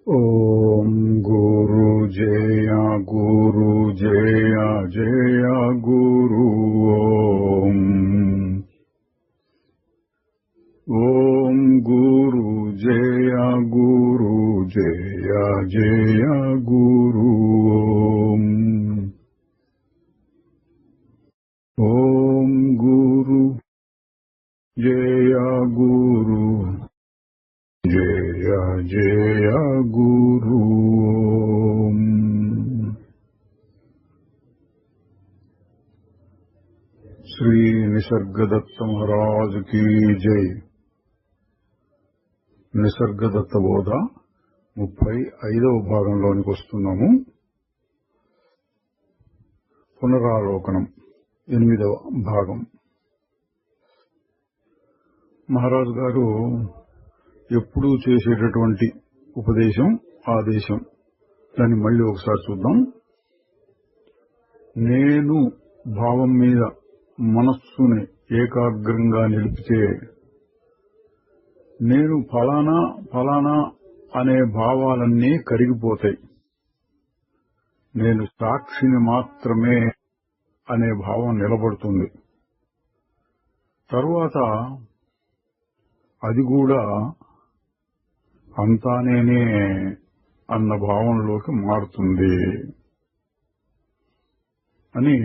ఓం గురు జయ గురు జయ జయ గురు ఓం ఓం గురు జయ గురు జయ జయ గురు ఓం ఓం గురు జయ గురు జయ జయ గురు ఓం శ్రీ నిసర్గదత్త మహారాజ్ की जय। నిసర్గదత్త బోధ 35వ భాగంలోనికి వస్తున్నాము। పునరాలోకనం 8వ భాగం। మహారాజు గారు ఎప్పుడూ చేసేటటువంటి ఉపదేశం ఆదేశం, దాన్ని మళ్ళీ ఒకసారి చూద్దాం। నేను భావం మీద మనస్సుని ఏకాగ్రంగా నిలిపితే నేను ఫలానా ఫలానా అనే భావాలన్నీ కరిగిపోతాయి। నేను సాక్షిని మాత్రమే అనే భావం నిలబడుతుంది। తరువాత అది కూడా అంతా నేనే అన్న భావంలోకి మారుతుంది అని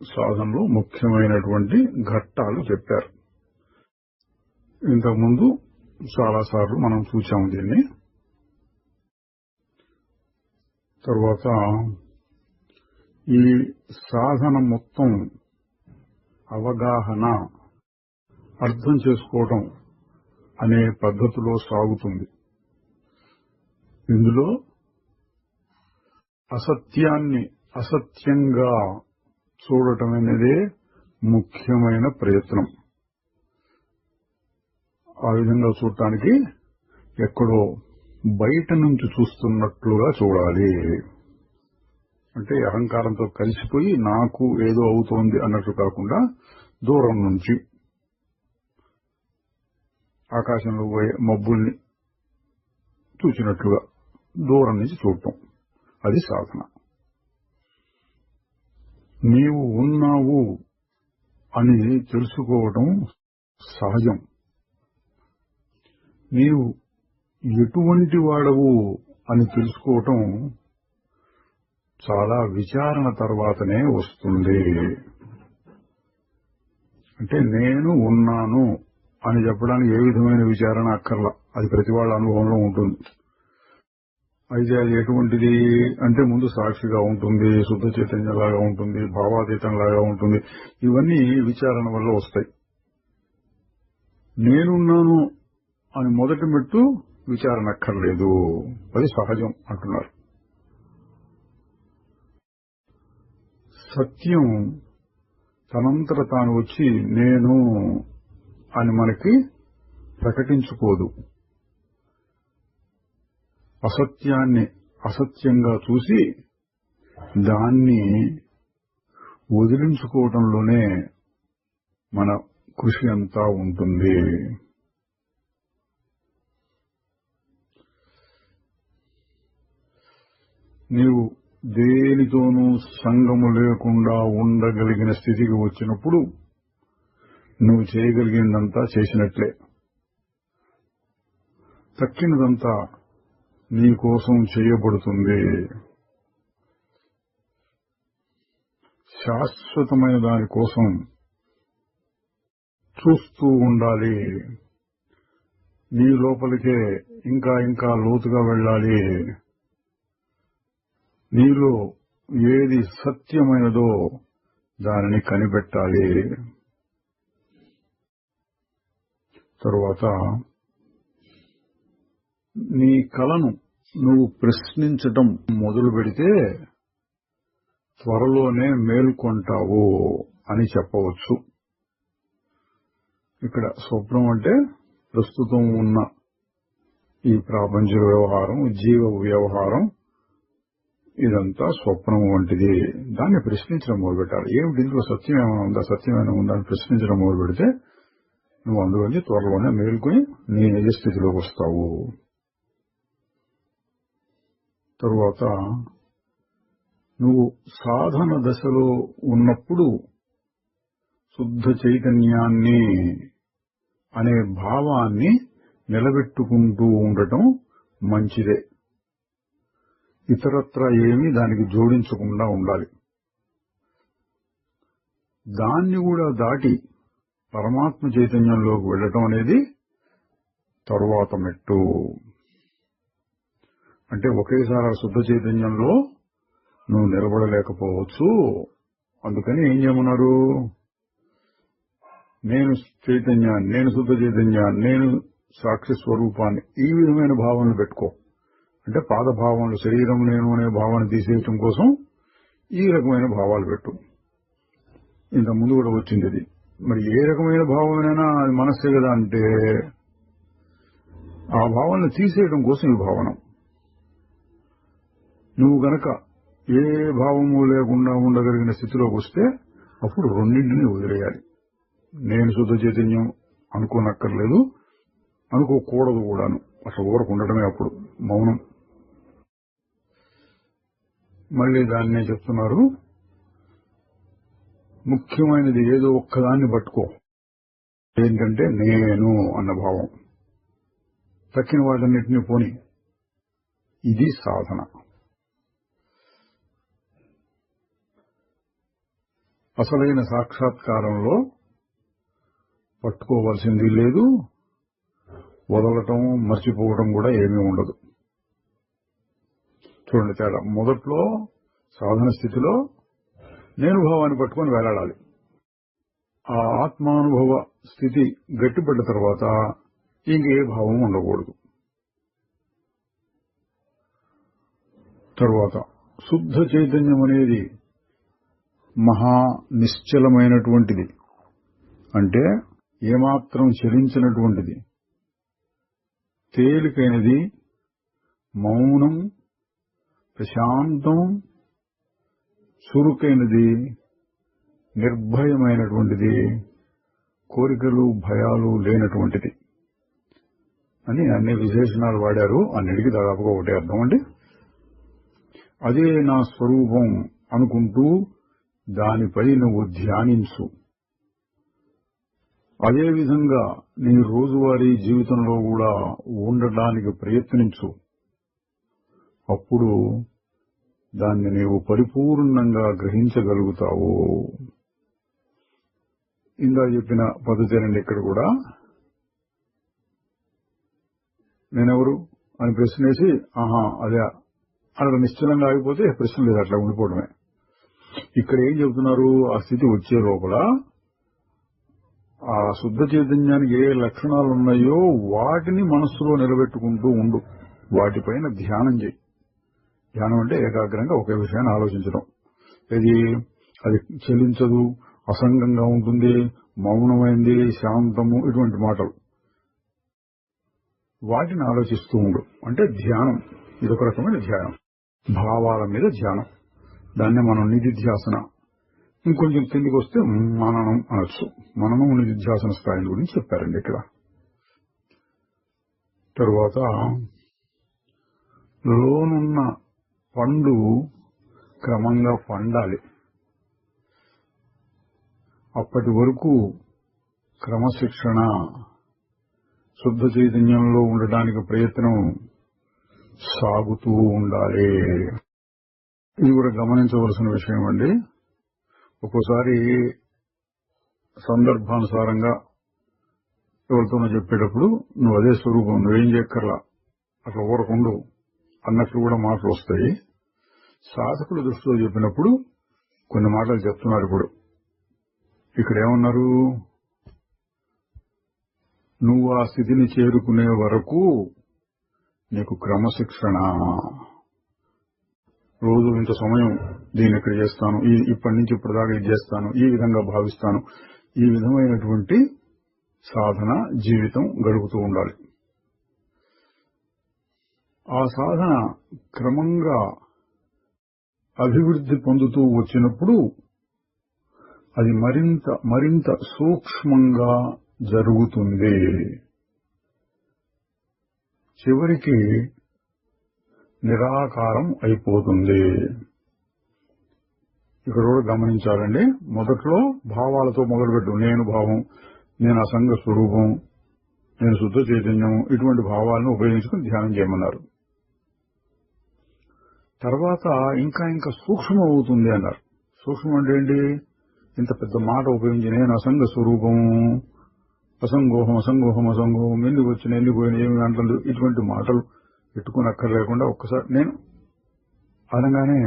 సాధనలో ముఖ్యమైనటువంటి ఘట్టాలు చెప్పారు। ఇంతకుముందు చాలాసార్లు మనం చూశాము దీన్ని। తర్వాత ఈ సాధన మొత్తం అవగాహన, అర్థం చేసుకోవటం అనే పద్ధతిలో సాగుతుంది। ఇందులో అసత్యాన్ని అసత్యంగా చూడటం అనేదే ముఖ్యమైన ప్రయత్నం। ఆ విధంగా చూడటానికి ఎక్కడో బయట నుంచి చూస్తున్నట్లుగా చూడాలి। అంటే అహంకారంతో కలిసిపోయి నాకు ఏదో అవుతోంది అన్నట్టు కాకుండా దూరం నుంచి ఆకాశంలో పోయే మబ్బుల్ని చూసినట్లుగా దూరం నుంచి చూడటం, అది సాధన। నీవు ఉన్నావు అని తెలుసుకోవటం సహజం। నీవు ఎటువంటి వాడవు అని తెలుసుకోవటం చాలా విచారణ తర్వాతనే వస్తుంది। అంటే నేను ఉన్నాను అని చెప్పడానికి ఏ విధమైన విచారణ అక్కర్లా, అది ప్రతి వాళ్ళ అనుభవంలో ఉంటుంది। అయితే అది ఎటువంటిది అంటే ముందు సాక్షిగా ఉంటుంది, శుద్ధ చైతన్యంలాగా ఉంటుంది, భావాతీతంలాగా ఉంటుంది। ఇవన్నీ విచారణ వల్ల వస్తాయి। నేనున్నాను అని మొదటి మెట్టు విచారణ అక్కర్లేదు, అది సహజం అంటున్నారు। సత్యం తనంతట తాను వచ్చి నేను అని మనకి ప్రకటించుకోదు। అసత్యాన్ని అసత్యంగా చూసి దాన్ని వదిలించుకోవటంలోనే మన కృషి అంతా ఉంటుంది। నీవు దేనితోనూ సంగము లేకుండా ఉండగలిగిన స్థితికి వచ్చినప్పుడు నువ్వు చేయగలిగిందంతా చేసినట్లే। తక్కినదంతా నీ కోసం చేయబడుతుంది। శాశ్వతమైన దానికోసం చూస్తూ ఉండాలి। నీ లోపలికే ఇంకా ఇంకా లోతుగా వెళ్ళాలి। నీలో ఏది సత్యమైనదో దానిని కనిపెట్టాలి। తరువాత నీ కలను నువ్వు ప్రశ్నించటం మొదలు పెడితే త్వరలోనే మేల్కొంటావు అని చెప్పవచ్చు। ఇక్కడ స్వప్నం అంటే ప్రస్తుతం ఉన్న ఈ ప్రాపంచ వ్యవహారం, జీవ వ్యవహారం, ఇదంతా స్వప్నం వంటిది। దాన్ని ప్రశ్నించడం మొదలుపెట్టాలి। ఏమిటి ఇందులో సత్యం ఏమైనా ఉందా, సత్యం ఏమైనా ఉందా అని ప్రశ్నించడం మొదలు పెడితే నువ్వు అందులోంచి త్వరలోనే మేల్కొని నీ నిజ స్థితిలోకి వస్తావు। తరువాత నువ్వు సాధన దశలో ఉన్నప్పుడు శుద్ధ చైతన్యాన్ని అనే భావాన్ని నిలబెట్టుకుంటూ ఉండటం మంచిదే. ఇతరత్రా ఏమీ దానికి జోడించకుండా ఉండాలి. దాన్ని కూడా దాటి పరమాత్మ చైతన్యంలోకి వెళ్ళటం అనేది తరువాత మెట్టు. అంటే ఒకేసారి శుద్ధ చైతన్యంలో నువ్వు నిలబడలేకపోవచ్చు. అందుకని ఏం చేయమన్నారు? నేను చైతన్యాన్ని, నేను శుద్ధ చైతన్యాన్ని, నేను సాక్షి స్వరూపాన్ని, ఈ విధమైన భావనలు పెట్టుకో. అంటే పాదభావనలు, శరీరం నేను అనే భావన తీసేయటం కోసం ఈ రకమైన భావాలు పెట్టు. ఇంత ముందు కూడా వచ్చింది ఇది. మరి ఏ రకమైన భావమైనా అది మనస్సే కదా అంటే ఆ భావనలు తీసేయడం కోసం ఈ భావన. నువ్వు గనక ఏ భావము లేకుండా ఉండగలిగిన స్థితిలోకి వస్తే అప్పుడు రెండింటినీ వదిలేయాలి. నేను శుద్ధ చైతన్యం అనుకోనక్కర్లేదు, అనుకోకూడదు కూడాను. అసలు ఊరకు ఉండటమే అప్పుడు మౌనం. మళ్ళీ దాన్నే చెప్తున్నారు, ముఖ్యమైనది ఏదో ఒక్కదాన్ని పట్టుకో. ఏంటంటే నేను అన్న భావం. తక్కిన వాటన్నిటినీ పోని. ఇది సాధన. అసలైన సాక్షాత్కారంలో పట్టుకోవాల్సింది లేదు, వదలటం మర్చిపోవడం కూడా ఏమీ ఉండదు. చూడండి తేడా. మొదట్లో సాధన స్థితిలో నేను భావాన్ని పట్టుకొని వేలాడాలి. ఆ ఆత్మానుభవ స్థితి గట్టిపడ్డ తర్వాత ఇంకే భావం ఉండకూడదు. తరువాత శుద్ధ చైతన్యం అనేది మహా నిశ్చలమైనటువంటిది. అంటే ఏమాత్రం చలించినటువంటిది, తేలికైనది, మౌనం, ప్రశాంతం, చురుకైనది, నిర్భయమైనటువంటిది, కోరికలు భయాలు లేనటువంటిది అని అన్ని విశేషణాలు వాడారు. అన్నిటికీ దాదాపుగా ఒకటే అర్థం అండి. అదే నా స్వరూపం అనుకుంటూ దానిపై నువ్వు ధ్యానించు. అదేవిధంగా నీ రోజువారీ జీవితంలో కూడా ఉండడానికి ప్రయత్నించు. అప్పుడు దాన్ని నీవు పరిపూర్ణంగా గ్రహించగలుగుతావు. ఇందా చెప్పిన పద్ధతేనండి. ఇక్కడ కూడా నేనెవరు అని ప్రశ్నేసి అదే అలా నిశ్చలంగా ఆగిపోతే ప్రశ్న లేదు, అట్లా ఉండిపోవడమే. ఇక్కడ ఏం చెబుతున్నారు? ఆ స్థితి వచ్చే లోపల ఆ శుద్ధ చైతన్యానికి ఏ లక్షణాలు ఉన్నాయో వాటిని మనస్సులో నిలబెట్టుకుంటూ ఉండు. వాటిపైన ధ్యానం చేయి. ధ్యానం అంటే ఏకాగ్రంగా ఒకే విషయాన్ని ఆలోచించడం. అది చెలించదు, అసంగంగా ఉంటుంది, మౌనమైంది, శాంతము, ఇటువంటి మాటలు. వాటిని ఆలోచిస్తూ ఉండు. అంటే ధ్యానం. ఇదొక రకమైన ధ్యానం. భావాల మీద ధ్యానం. దాన్నే మనం నిధిధ్యాసన. ఇంకొంచెం కిందికి వస్తే మననం అనొచ్చు. మననం నిధిధ్యాసన స్థాయి గురించి చెప్పారండి ఇక్కడ. తరువాత లోనున్న పండు క్రమంగా పండాలి. అప్పటి వరకు క్రమశిక్షణ, శుద్ధ చైతన్యంలో ఉండడానికి ప్రయత్నం సాగుతూ ఉండాలి. ఇది కూడా గమనించవలసిన విషయం అండి. ఒక్కోసారి సందర్భానుసారంగా ఎవరితోనో చెప్పేటప్పుడు నువ్వు అదే స్వరూపం, నువ్వేం చేయక్కర్లా, అట్లా ఊరకుండు అన్నట్లు కూడా మాటలు వస్తాయి. సాధకుల దృష్టిలో చెప్పినప్పుడు కొన్ని మాటలు చెప్తున్నారు. ఇప్పుడు ఇక్కడ ఏమన్నారు? నువ్వు ఆ స్థితిని చేరుకునే వరకు నీకు క్రమశిక్షణ. రోజు ఇంత సమయం దీన్ని ఇక్కడ చేస్తాను, ఇప్పటి నుంచి ఇప్పటిదాకా ఇది చేస్తాను, ఈ విధంగా భావిస్తాను, ఈ విధమైనటువంటి సాధన జీవితం గడుపుతూ ఉండాలి. ఆ సాధన క్రమంగా అభివృద్ధి పొందుతూ వచ్చినప్పుడు అది మరింత సూక్ష్మంగా జరుగుతుంది. చివరికి నిరాకారం అయిపోతుంది. ఇక్కడ కూడా గమనించాలండి. మొదట్లో భావాలతో మొదలుపెట్టు. నేను భావం, నేను అసంగ స్వరూపం, నేను శుద్ధ చైతన్యం, ఇటువంటి భావాలను ఉపయోగించుకుని ధ్యానం చేయమన్నారు. తర్వాత ఇంకా ఇంకా సూక్ష్మం అవుతుంది అన్నారు. సూక్ష్మం అంటే ఏంటి? ఇంత పెద్ద మాట ఉపయోగించి నేను అసంగ స్వరూపం, అసంగోహం అసంగోహం అసంగోహం, ఎందుకు వచ్చిన ఎందుకు పోయిన ఏమి గంటలు, ఇటువంటి మాటలు పెట్టుకుని అక్కర్లేకుండా ఒక్కసారి నేను అనగానే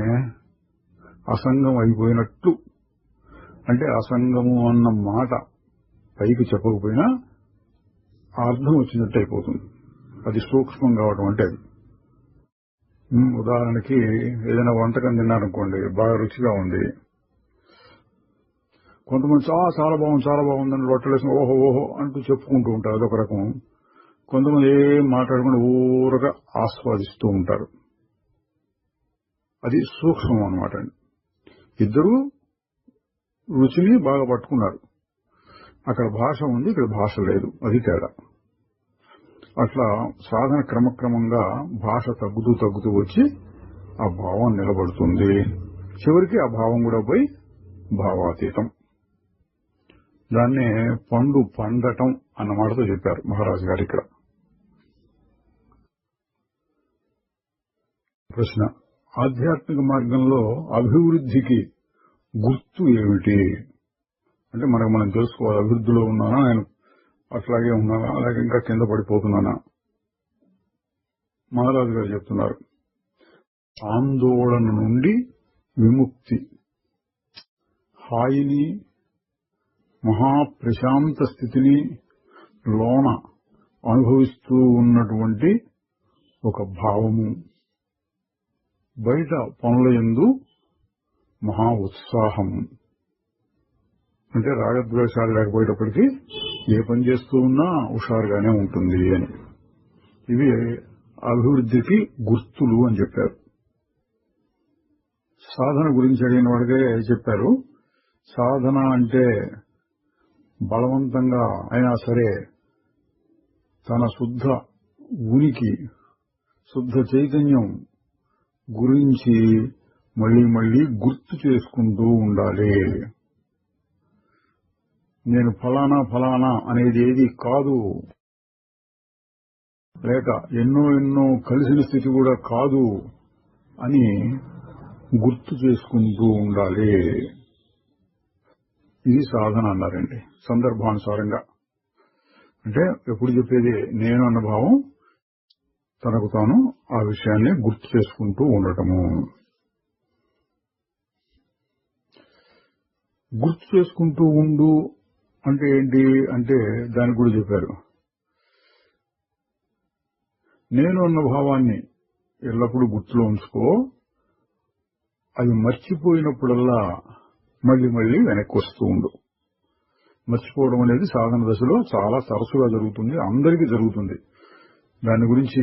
అసంగం అయిపోయినట్టు, అంటే అసంగము అన్న మాట పైకి చెప్పకపోయినా అర్థం వచ్చినట్టు అయిపోతుంది. అది సూక్ష్మం కావడం అంటే అది. ఉదాహరణకి ఏదైనా వంటకం తిన్నారనుకోండి, బాగా రుచిగా ఉంది. కొంతమంది చాలా బాగుంది చాలా బాగుందని రొట్టెలేసి ఓహో ఓహో అంటూ చెప్పుకుంటూ ఉంటారు, అదొక రకం. కొంతమంది ఏం మాట్లాడకుండా ఊరగా ఆస్వాదిస్తూ ఉంటారు. అది సూక్ష్మం అన్నమాట. ఇద్దరూ రుచిని బాగా పట్టుకున్నారు. అక్కడ భాష ఉంది, ఇక్కడ భాష లేదు, అది తేడా. అట్లా సాధన క్రమక్రమంగా భాష తగ్గుతూ తగ్గుతూ వచ్చి ఆ భావం నిలబడుతుంది. చివరికి ఆ భావం కూడా పోయి భావాతీతం. దాన్నే పండు పండటం అన్న మాటతో చెప్పారు మహారాజు గారు. ఇక్కడ ప్రశ్న: ఆధ్యాత్మిక మార్గంలో అభివృద్ధికి గుర్తు ఏమిటి? అంటే మనకు మనం తెలుసుకోవాలి. అభివృద్ధిలో ఉన్నానా, నేను అట్లాగే ఉన్నానా, అలాగే ఇంకా కింద పడిపోతున్నానా? మహారాజు గారు చెప్తున్నారు, ఆందోళన నుండి విముక్తి, హాయిని, మహాప్రశాంత స్థితిని లోన అనుభవిస్తూ ఉన్నటువంటి ఒక భావము, బయట పనుల యందు మహా ఉత్సాహము, అంటే రాగద్వేషాలు లేకపోయేటప్పటికీ ఏ పని చేస్తూ ఉన్నా హుషారుగానే ఉంటుంది అని. ఇవి అభివృద్ధికి గుర్తులు అని చెప్పారు. సాధన గురించి అడిగిన వాడికే చెప్పారు, సాధన అంటే బలవంతంగా అయినా సరే తన శుద్ధ ఉనికి, శుద్ధ చైతన్యం గురించి మళ్లీ మళ్లీ గుర్తు చేసుకుంటూ ఉండాలి. నేను ఫలానా ఫలానా అనేది ఏది కాదు, లేక ఎన్నో ఎన్నో కలిసిన స్థితి కూడా కాదు అని గుర్తు చేసుకుంటూ ఉండాలి. ఇది సాధన అన్నారండి సందర్భానుసారంగా. అంటే ఎప్పుడు చెప్పేది నేను అన్న భావం తనకు తాను ఆ విషయాన్ని గుర్తు చేసుకుంటూ ఉండటము. గుర్తు చేసుకుంటూ ఉండు అంటే ఏంటి అంటే దానికి కూడా చెప్పారు. నేను అన్న భావాన్ని ఎల్లప్పుడూ గుర్తులో ఉంచుకో, అది మర్చిపోయినప్పుడల్లా మళ్లీ మళ్లీ వెనక్కి వస్తూ ఉండు. మర్చిపోవడం అనేది సాధన దశలో చాలా తరచుగా జరుగుతుంది, అందరికీ జరుగుతుంది. దాని గురించి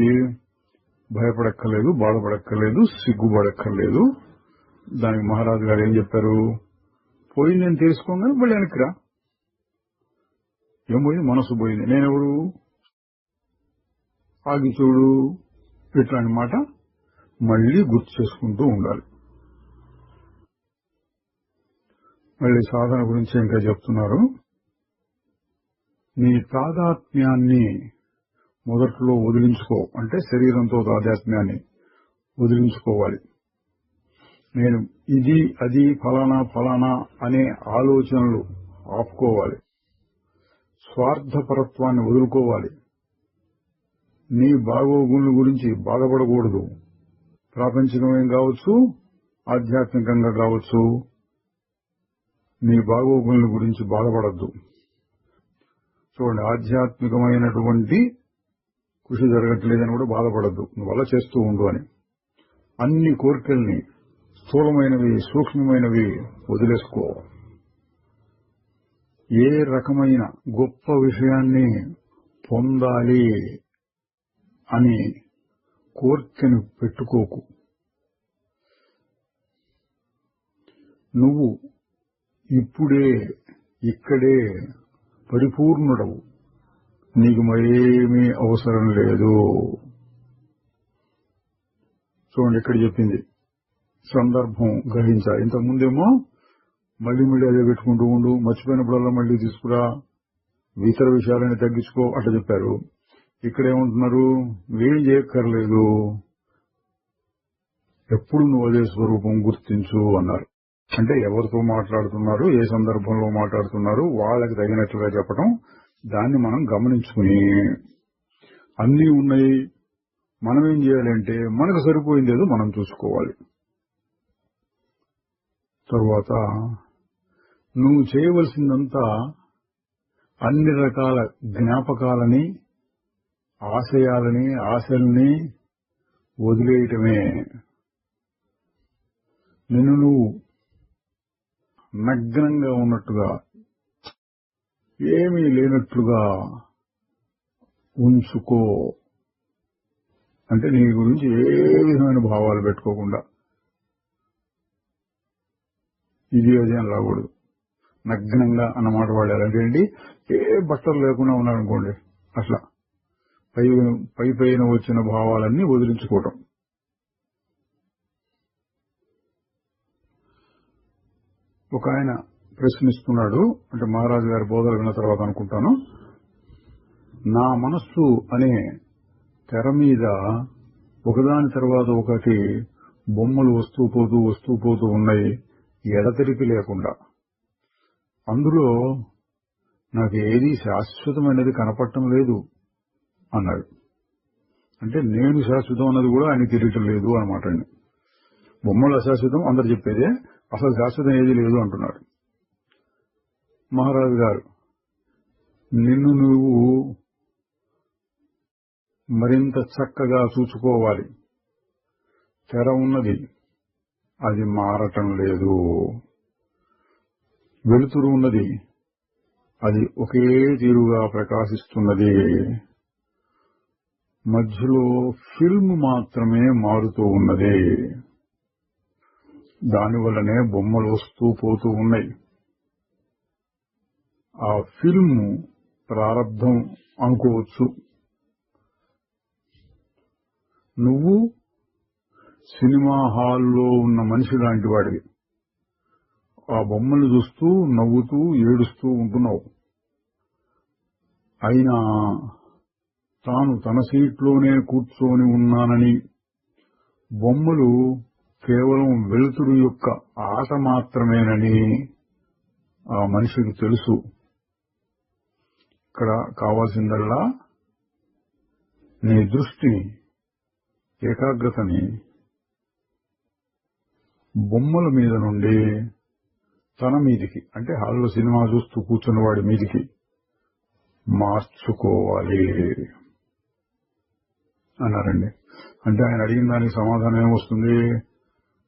భయపడక్కర్లేదు, బాధపడక్కర్లేదు, సిగ్గుపడక్కర్లేదు. దానికి మహారాజు గారు ఏం చెప్పారు? పోయిందని తెలుసుకోగానే మళ్ళీ వెనక్కి రా. ఏం పోయింది? మనసు పోయింది. నేనెవరు? ఆగి చూడు. ఇట్లాంటి మాట మళ్లీ గుర్తు చేసుకుంటూ ఉండాలి. మళ్లీ సాధన గురించి ఇంకా చెప్తున్నారు. నీ తాదాత్మ్యాన్ని మొదట్లో వదిలించుకో, అంటే శరీరంతో తాదాత్మ్యాన్ని వదిలించుకోవాలి. నేను ఇది అది ఫలానా ఫలానా అనే ఆలోచనలు ఆపుకోవాలి. స్వార్థపరత్వాన్ని వదులుకోవాలి. నీ బాగోగుల గురించి బాధపడకూడదు. ప్రాపంచికమేం కావచ్చు, ఆధ్యాత్మికంగా కావచ్చు, నీ బాగోగుల గురించి బాధపడద్దు. చూడండి, ఆధ్యాత్మికమైనటువంటి కృషి జరగట్లేదని కూడా బాధపడద్దు, నువ్వు అలా చేస్తూ ఉండు అని. అన్ని కోరికల్ని, స్థూలమైనవి సూక్ష్మమైనవి వదిలేసుకో. ఏ రకమైన గొప్ప విషయాన్ని పొందాలి అని కోరికను పెట్టుకోకు. నువ్వు ఇప్పుడే ఇక్కడే పరిపూర్ణుడవు, నీకు మరేమీ అవసరం లేదు. చూడండి ఇక్కడ చెప్పింది సందర్భం గ్రహించాలి. ఇంతకుముందేమో మళ్ళీ మళ్ళీ అదే పెట్టుకుంటూ ఉండు, మర్చిపోయినప్పుడల్లా మళ్ళీ తీసుకురా, ఇతర విషయాలని తగ్గించుకో అట్లా చెప్పారు. ఇక్కడేమంటున్నారు, నువ్వేం చేయక్కర్లేదు, ఎప్పుడు నువ్వు అదే స్వరూపం గుర్తించు అన్నారు. అంటే ఎవరితో మాట్లాడుతున్నారు, ఏ సందర్భంలో మాట్లాడుతున్నారు, వాళ్ళకి తగినట్లుగా చెప్పడం, దాన్ని మనం గమనించుకుని అన్నీ ఉన్నాయి, మనం ఏం చేయాలంటే మనకు సరిపోయిందేదో మనం చూసుకోవాలి. తరువాత నువ్వు చేయవలసిందంతా అన్ని రకాల జ్ఞాపకాలని, ఆశల్ని వదిలేయటమే. నిన్ను నువ్వు నగ్నంగా ఉన్నట్టుగా, ఏమీ లేనట్లుగా ఉంచుకో. అంటే నీ గురించి ఏ విధమైన భావాలు పెట్టుకోకుండా, ఇది అది అని రాకూడదు. నగ్నంగా అన్నమాట వాడారంటే ఏంటి, ఏ బట్టలు లేకుండా ఉన్నారనుకోండి, అట్లా పైన వచ్చిన భావాలన్నీ వదిలించుకోవటం. ఒక ఆయన ప్రశ్నిస్తున్నాడు, అంటే మహారాజు గారి బోధన విన్న తర్వాత అనుకుంటాను, నా మనస్సు అనే తెర మీద ఒకదాని తర్వాత ఒకటి బొమ్మలు వస్తూ పోతూ ఉన్నాయి, ఎడతెరిపి లేకుండా. అందులో నాకు ఏది శాశ్వతమైనది కనపడటం లేదు అన్నాడు. అంటే నేను శాశ్వతం అన్నది కూడా ఆయన తెలియటం లేదు అనమాట. బొమ్మలు అశాశ్వతం అందరు చెప్పేదే, అసలు శాశ్వతం ఏది లేదు అంటున్నాడు. మహారాజు గారు, నిన్ను నువ్వు మరింత చక్కగా చూసుకోవాలి. తెర ఉన్నది, అది మారటం లేదు. వెలుతురు ఉన్నది, అది ఒకే తీరుగా ప్రకాశిస్తున్నది. మధ్యలో ఫిల్మ్ మాత్రమే మారుతూ ఉన్నది. దానివల్లనే బొమ్మలు వస్తూ పోతూ ఉన్నాయి. ఆ ఫిల్మ్ ప్రారంభం అనుకోవచ్చు. నువ్వు సినిమా హాల్లో ఉన్న మనిషి లాంటి వాడివి. ఆ బొమ్మలు చూస్తూ నవ్వుతూ ఏడుస్తూ ఉంటున్నావు. అయినా తాను తన సీట్లోనే కూర్చొని ఉన్నానని, బొమ్మలు కేవలం వెలుతురు యొక్క ఆట మాత్రమేనని ఆ మనిషికి తెలుసు. ఇక్కడ కావాల్సిందల్లా నీ దృష్టిని, ఏకాగ్రతని బొమ్మల మీద నుండి తన మీదికి, అంటే హాల్లో సినిమా చూస్తూ కూర్చున్నవాడి మీదికి మార్చుకోవాలి అన్నారండి. అంటే ఆయన అడిగిన దానికి సమాధానం ఏమొస్తుంది,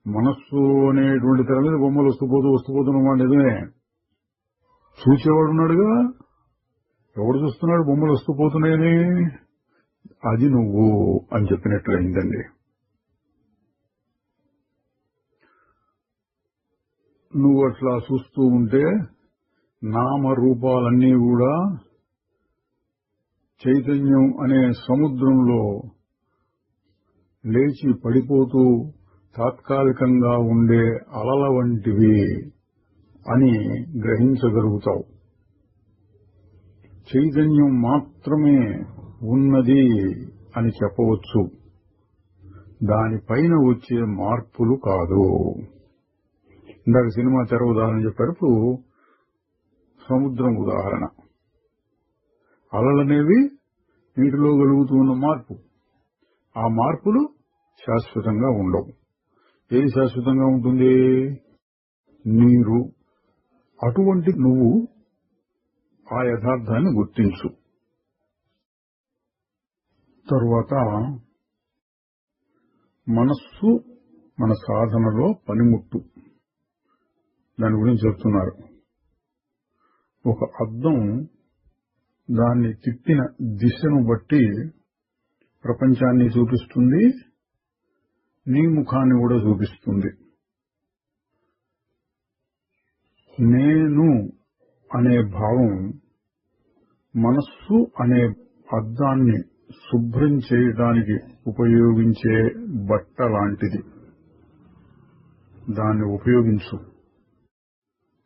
మనస్సు అనేటువంటి తెర మీద బొమ్మలు వస్తూ పోతున్నమాట నిజమే, చూసేవాడున్నాడుగా, ఎవడు చూస్తున్నాడు బొమ్మలు వస్తూ పోతున్నాయని, అది నువ్వు అని చెప్పినట్లయిందండి. నువ్వు అట్లా చూస్తూ ఉంటే నామరూపాలన్నీ కూడా చైతన్యం అనే సముద్రంలో లేచి పడిపోతూ తాత్కాలికంగా ఉండే అలల వంటివి అని గ్రహించగలుగుతావు. చైతన్యం మాత్రమే ఉన్నది అని చెప్పవచ్చు, దానిపైన వచ్చే మార్పులు కాదు. ఇందాక సినిమా తెర ఉదాహరణ చెప్పారు, ఇప్పుడు సముద్రం ఉదాహరణ. అలలనేవి నీటిలో కలుగుతున్న మార్పు, ఆ మార్పులు శాశ్వతంగా ఉండవు. ఏది శాశ్వతంగా ఉంటుంది, నీరు. అటువంటి నువ్వు ఆ యథార్థాన్ని గుర్తించు. తరువాత మనస్సు మన సాధనలో పనిముట్టు, దాని గురించి చెప్తున్నారు. ఒక అద్దం దాన్ని తిప్పిన దిశను బట్టి ప్రపంచాన్ని చూపిస్తుంది, నీ ముఖాన్ని కూడా చూపిస్తుంది. నేను అనే భావం మనస్సు అనే అద్దాన్ని శుభ్రం చేయడానికి ఉపయోగించే బట్ట లాంటిది. దాన్ని ఉపయోగించు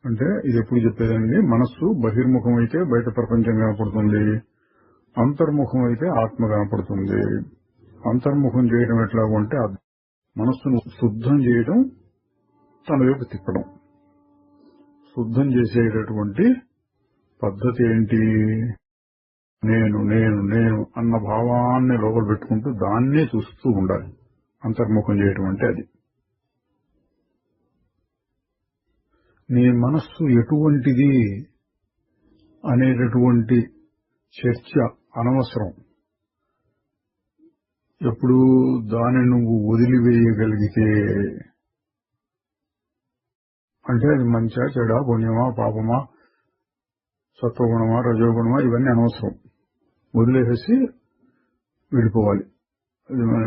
అంటే ఇది ఎప్పుడు చెప్పేదండి, మనస్సు బహిర్ముఖం అయితే బయట ప్రపంచం కనపడుతుంది, అంతర్ముఖం అయితే ఆత్మ కనపడుతుంది. అంతర్ముఖం చేయడం ఎట్లాగంటే మనస్సును శుద్ధం చేయడం, తన వైపు తిప్పడం. శుద్ధం చేసేటటువంటి పద్ధతి ఏంటి? నేను నేను నేను అన్న భావాన్ని లోపల పెట్టుకుంటూ దాన్నే చూస్తూ ఉండాలి. అంతర్ముఖం చేయడం అంటే అది. నీ మనస్సు ఎటువంటిది అనేటటువంటి చర్చ అనవసరం. ఎప్పుడు దాన్ని నువ్వు వదిలివేయగలిగితే, అంటే అది మంచా చెడా, పుణ్యమా పాపమా, సత్వగుణమా రజోగుణమా, ఇవన్నీ అనవసరం. వదిలేసి వెళ్ళిపోవాలి. అది మన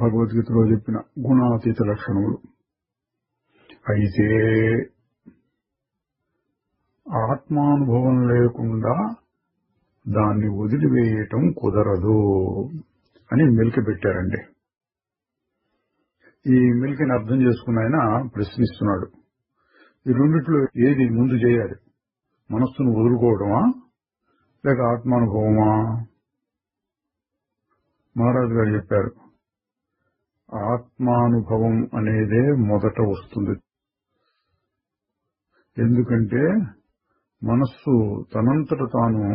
భగవద్గీతలో చెప్పిన గుణాతీత లక్షణములు. అయితే ఆత్మానుభవం లేకుండా దాన్ని వదిలివేయటం కుదరదు అని మెలిక పెట్టారండి. ఈ మెలికని అర్థం చేసుకున్న ఆయన ప్రశ్నిస్తున్నాడు, ఈ రెండిట్లో ఏది ముందు చేయాలి? మనస్సును వదులుకోవడమా లేక ఆత్మానుభవమా? మహారాజు గారు చెప్పారు, ఆత్మానుభవం అనేదే మొదట వస్తుంది. ఎందుకంటే మనస్సు తనంతట తాను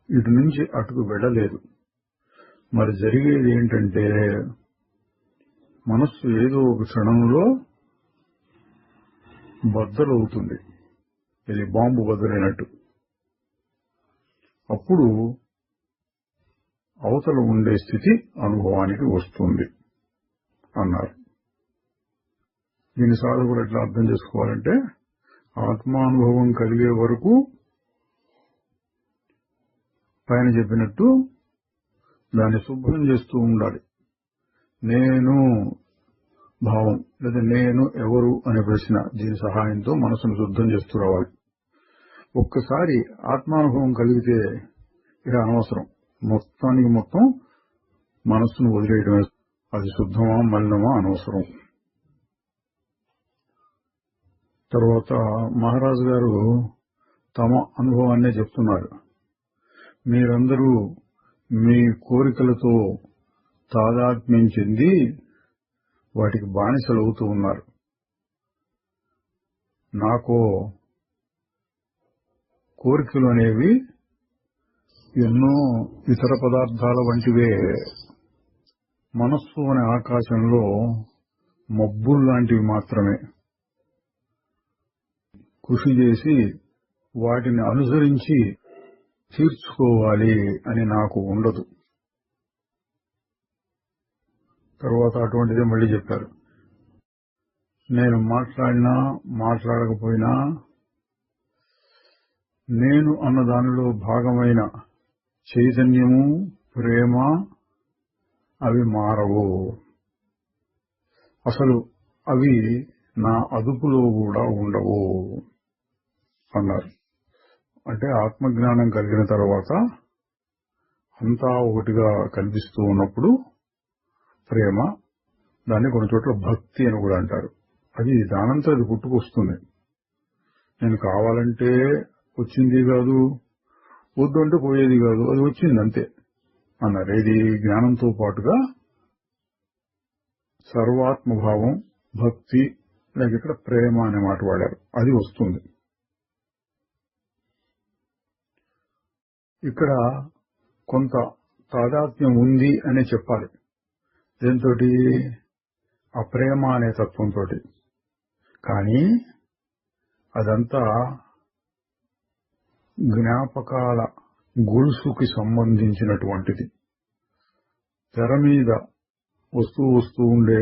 ఇటు నుంచి అటుకు వెళ్ళలేదు. మరి జరిగేది ఏంటంటే మనస్సు ఏదో ఒక క్షణంలో బద్దలవుతుంది. ఇది బాంబు బద్దలైనట్టు. అప్పుడు అవతల ఉండే స్థితి అనుభవానికి వస్తుంది అన్నారు. దీని సాధకుడు ఎట్లా అర్థం చేసుకోవాలంటే, ఆత్మానుభవం కలిగే వరకు పైన చెప్పినట్టు దాన్ని శుభ్రం చేస్తూ ఉండాలి. నేను భావం లేదా నేను ఎవరు అనే ప్రశ్న, దీని సహాయంతో మనసును శుద్ధం చేస్తూ రావాలి. ఒక్కసారి ఆత్మానుభవం కలిగితే ఇక అనవసరం, మొత్తానికి మొత్తం మనస్సును వదిలేయడమే. అది శుద్ధమా మలినమా అనవసరం. తర్వాత మహారాజు గారు తమ అనుభవాన్నే చెప్తున్నారు. మీరందరూ మీ కోరికలతో తాదాత్మ్యం చెంది వాటికి బానిసలవుతూ ఉన్నారు. నాకు కోరికలు అనేవి ఎన్నో ఇతర పదార్థాల వంటివే. మనస్సు అనే ఆకాశంలో మబ్బుల్లాంటివి మాత్రమే. కృషి చేసి వాటిని అనుసరించి తీర్చుకోవాలి అని నాకు ఉండదు. తర్వాత అటువంటిదే మళ్ళీ చెప్పారు, నేను మాట్లాడినా మాట్లాడకపోయినా నేను అన్న దానిలో భాగమైన చైతన్యము ప్రేమ అవి మారవు. అసలు అవి నా అదుపులో కూడా ఉండవు అన్నారు. అంటే ఆత్మజ్ఞానం కలిగిన తర్వాత అంతా ఒకటిగా కనిపిస్తూ ఉన్నప్పుడు ప్రేమ, దాన్ని కొన్ని చోట్ల భక్తి అని కూడా అంటారు. అది దానంతా అది పుట్టుకొస్తుంది. నేను కావాలంటే వచ్చింది కాదు, వద్దు అంటే పోయేది కాదు, అది వచ్చింది అంతే అన్నారు. ఇది జ్ఞానంతో పాటుగా సర్వాత్మభావం, భక్తి, లేక ఇక్కడ ప్రేమ అనే మాట వాడారు, అది వస్తుంది. ఇక్కడ కొంత తాదాత్మ్యం ఉంది అనే చెప్పాలి. దేంతోటి? ఆ ప్రేమ అనే తత్వంతో. కానీ అదంతా జ్ఞాపకాల గొలుసుకి సంబంధించినటువంటిది. తెర మీద వస్తూ ఉండే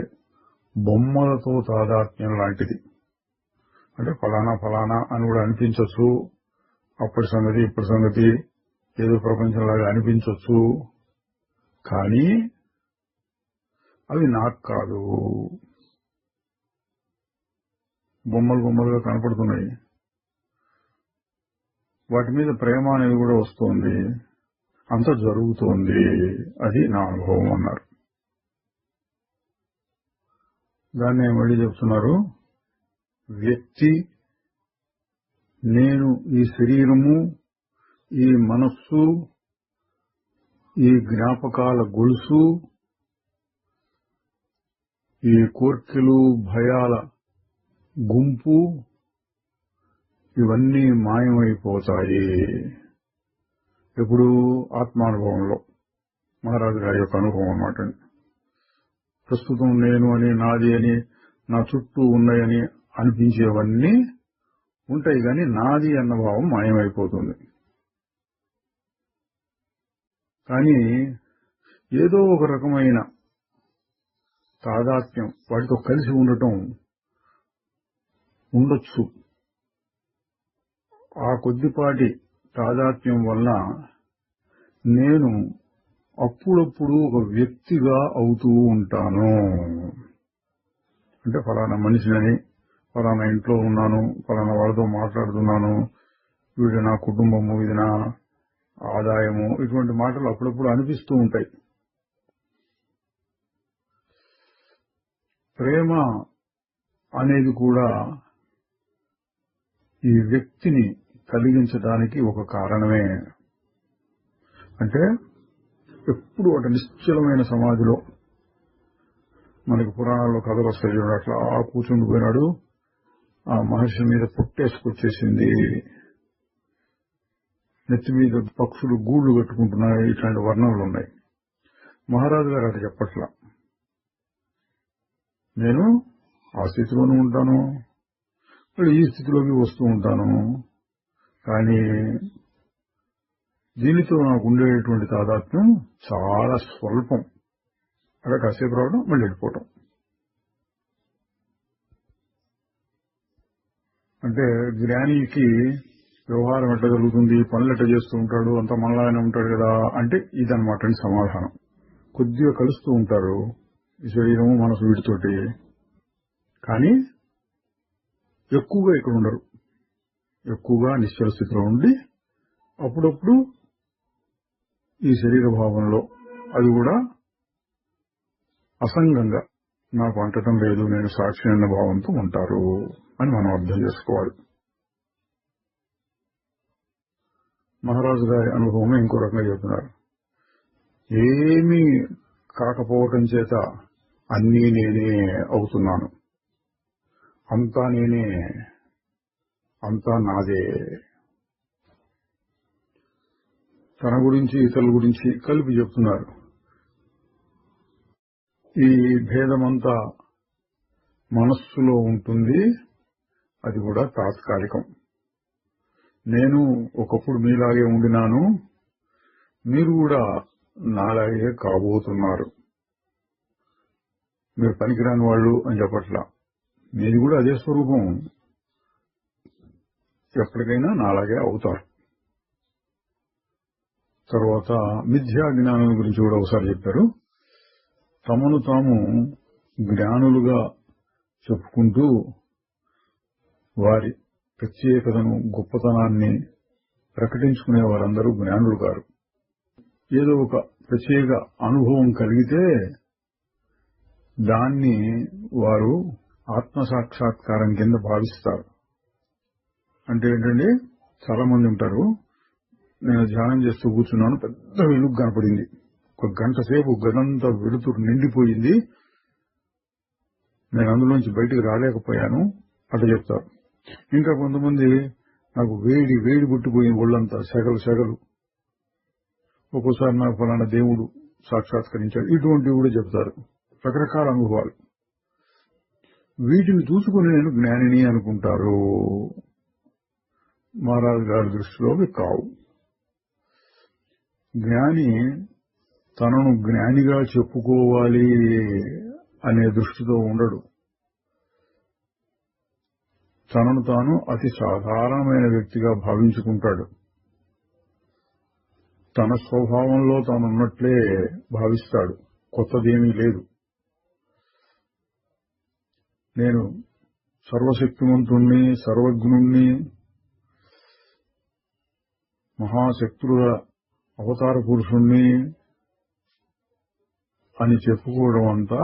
బొమ్మలతో తాదాత్మ్యం లాంటిది. అంటే ఫలానా ఫలానా అని కూడా అనిపించవచ్చు, అప్పటి సంగతి ఇప్పటి సంగతి ఏదో ప్రపంచంలాగా అనిపించవచ్చు. కానీ అవి నాకు కాదు. బొమ్మలుగా కనపడుతున్నాయి, వాటి మీద ప్రేమ అనేది కూడా వస్తుంది. అంత జరుగుతోంది. అది నా అనుభవం అన్నారు. దాన్ని మళ్ళీ చెప్తున్నారు. వ్యక్తి, నేను, ఈ శరీరము, ఈ మనస్సు, ఈ జ్ఞాపకాల గొలుసు, ఈ కోర్కెలు భయాల గుంపు, ఇవన్నీ మాయమైపోతాయి. ఇప్పుడు ఆత్మానుభవంలో మహారాజు గారి యొక్క అనుభవం అన్నమాట. ప్రస్తుతం నేను అని, నాది అని, నా చుట్టూ ఉన్నాయని అనిపించేవన్నీ ఉంటాయి, కానీ నాది అన్న భావం మాయమైపోతుంది. కానీ ఏదో ఒక రకమైన తాదాత్మ్యం వాటితో కలిసి ఉండటం ఉండొచ్చు. ఆ కొద్దిపాటి తాదాత్మ్యం వల్ల నేను అప్పుడప్పుడు ఒక వ్యక్తిగా అవుతూ ఉంటాను. అంటే ఫలానా మనిషిని, ఫలానా ఇంట్లో ఉన్నాను, ఫలానా వాళ్ళతో మాట్లాడుతున్నాను, వీడు నా కుటుంబము, ఇది నా ఆదాయము, ఇటువంటి మాటలు అప్పుడప్పుడు అనిపిస్తూ ఉంటాయి. ప్రేమ అనేది కూడా ఈ వ్యక్తిని కలిగించడానికి ఒక కారణమే. అంటే ఎప్పుడు ఒక నిశ్చలమైన సమాధిలో మనకి పురాణాల్లో కథలు వస్తాయి చూడండి, అట్లా కూర్చుండిపోయినాడు, ఆ మహర్షి మీద పుట్టేసుకొచ్చేసింది, నెత్తి మీద పక్షులు గూళ్లు కట్టుకుంటున్నాయి, ఇట్లాంటి వర్ణనలు ఉన్నాయి. మహారాజు గారు అట్లా చెప్పట్లా. నేను ఆ స్థితిలోనూ ఉంటాను, మళ్ళీ ఈ స్థితిలోకి వస్తూ ఉంటాను, కానీ దీనితో నాకు ఉండేటువంటి తాదాత్మ్యం చాలా స్వల్పం. అక్కడ కాసేపు రావడం, మళ్ళీ వెళ్ళిపోవటం. అంటే జ్ఞానికి వ్యవహారం ఎట్లా జరుగుతుంది, పనులు ఎట్లా చేస్తూ ఉంటాడు, అంత మనలాగానే ఉంటాడు కదా అంటే ఇదన్నమాట సమాధానం. కొద్దిగా కలుస్తూ ఉంటారు ఈ శరీరము మనసు వీటితోటి, కానీ ఎక్కువగా ఇక్కడ ఉండరు. ఎక్కువగా నిశ్చల స్థితిలో ఉండి అప్పుడప్పుడు ఈ శరీర భావంలో, అది కూడా అసంగంగా నాకు అంటటం లేదు, నేను సాక్షి అన్న భావంతో ఉంటారు అని మనం అర్థం చేసుకోవాలి. మహారాజు గారి అనుభవమే ఇంకో రకంగా చెబుతున్నారు. ఏమీ కాకపోవటం చేత అన్నీ నేనే అవుతున్నాను, అంతా నేనే, అంతా నాదే. తన గురించి ఇతరుల గురించి కలిపి చెప్తున్నారు. ఈ భేదమంతా మనస్సులో ఉంటుంది, అది కూడా తాత్కాలికం. నేను ఒకప్పుడు మీలాగే ఉండినాను, మీరు కూడా నాలాగే కాబోతున్నారు. మీరు పనికిరాని వాళ్ళు అని చెప్పట్లా, మీది కూడా అదే స్వరూపం, ఎప్పటికైనా నాలాగే అవుతారు. తర్వాత మిథ్యా జ్ఞానం గురించి కూడా ఒకసారి చెప్పారు. తమను తాము జ్ఞానులుగా చెప్పుకుంటూ వారి ప్రత్యేకతను, గొప్పతనాన్ని ప్రకటించుకునే వారందరూ జ్ఞానులు కారు. ఏదో ఒక ప్రత్యేక అనుభవం కలిగితే దాన్ని వారు ఆత్మసాక్షాత్కారం కింద భావిస్తారు. అంటే ఏంటండి, చాలా మంది ఉంటారు, నేను ధ్యానం చేస్తూ కూర్చున్నాను, పెద్ద వెలుగు కనపడింది, ఒక గంట సేపు గదంతా వెలుతురు నిండిపోయింది, నేను అందులోంచి బయటికి రాలేకపోయాను అట్లా చెప్తారు. ఇంకా కొంతమంది నాకు వేడి వేడి పుట్టిపోయింది, ఒళ్ళంతా సెగలు సెగలు, ఒక్కోసారి నాకు ఫలానా దేవుడు సాక్షాత్కరించాడు, ఇటువంటివి కూడా చెప్తారు. రకరకాల అనుభవాలు. వీటిని చూసుకుని నేను జ్ఞానిని అనుకుంటారు. మహారాజు గారి దృష్టిలోకి కావు. జ్ఞాని తనను జ్ఞానిగా చెప్పుకోవాలి అనే దృష్టితో ఉండడు. తనను తాను అతి సాధారణమైన వ్యక్తిగా భావించుకుంటాడు. తన స్వభావంలో తానున్నట్లే భావిస్తాడు, కొత్తదేమీ లేదు. నేను సర్వశక్తివంతుణ్ణి, సర్వజ్ఞుణ్ణి, మహాశక్తుల అవతార పురుషుణ్ణి అని చెప్పుకోవడం అంతా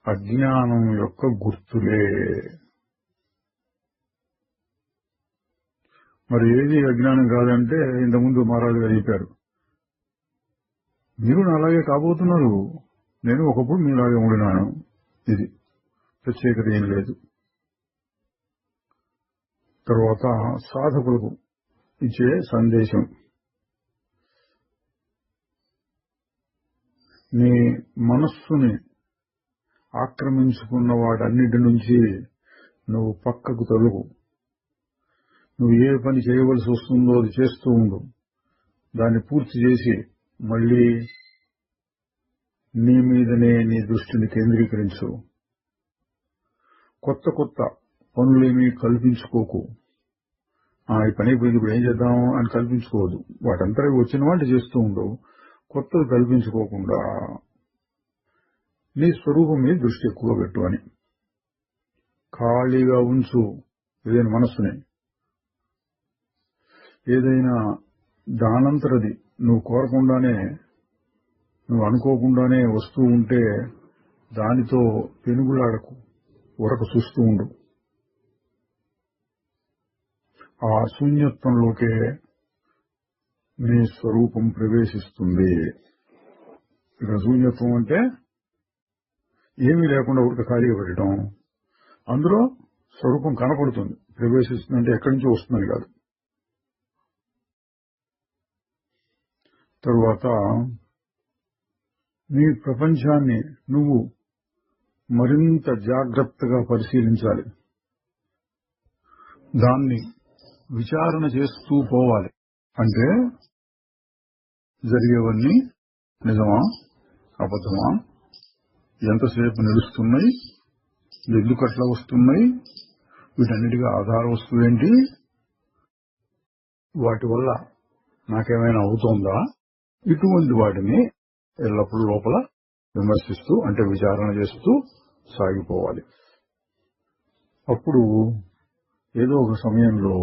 అజ్ఞానం యొక్క గుర్తులే. మరి ఏది అజ్ఞానం కాదంటే ఇంతకుముందు మహారాజు గారు చెప్పారు, మీరు అలాగే కాబోతున్నారు, నేను ఒకప్పుడు మీలాగే ఉండినాను. ఇది ప్రత్యేకత ఏం లేదు. తర్వాత సాధకులకు ఇచ్చే సందేశం, నీ మనస్సుని ఆక్రమించుకున్న వాటన్నిటి నుంచి నువ్వు పక్కకు తొలగు. నువ్వు ఏ పని చేయవలసి వస్తుందో అది చేస్తూ ఉండు. దాన్ని పూర్తి చేసి మళ్ళీ నీ మీదనే నీ దృష్టిని కేంద్రీకరించు. కొత్త కొత్త పనులేమీ కల్పించుకోకు. ఈ పని అయిపోయింది, ఇప్పుడు ఏం చేద్దాం అని కల్పించుకోవద్దు. వాటంతా వచ్చిన వాటి చేస్తూ ఉండు. కొత్తది కల్పించుకోకుండా నీ స్వరూపం మీద దృష్టి ఎక్కువ పెట్టు అని. ఖాళీగా ఉంచు ఏదైనా మనస్సుని. ఏదైనా దానంతరది నువ్వు కోరకుండానే, నువ్వు అనుకోకుండానే వస్తూ ఉంటే దానితో పెనుగులాడకు, ఉరక చూస్తూ ఉండు. ఆ శూన్యత్వంలోకే నీ స్వరూపం ప్రవేశిస్తుంది. ఇక్కడ శూన్యత్వం అంటే ఏమీ లేకుండా ఉరక ఖాళీగా పెట్టడం, అందులో స్వరూపం కనపడుతుంది. ప్రవేశిస్తుందంటే ఎక్కడి నుంచి వస్తుందని కాదు. తరువాత నీ ప్రపంచాన్ని నువ్వు మరింత జాగ్రత్తగా పరిశీలించాలి. దాన్ని విచారణ చేస్తూ పోవాలి. అంటే జరిగేవన్నీ నిజమా, అబద్ధమా, ఎంతసేపు నిలుస్తున్నాయి, ఎందుకు అట్లా వస్తున్నాయి, వీటన్నిటిగా ఆధార వస్తువు ఏంటి, వాటి వల్ల నాకేమైనా అవుతోందా, ఇటువంటి వాటిని ఎల్లప్పుడూ లోపల విమర్శిస్తూ, అంటే విచారణ చేస్తూ సాగిపోవాలి. అప్పుడు ఏదో ఒక సమయంలో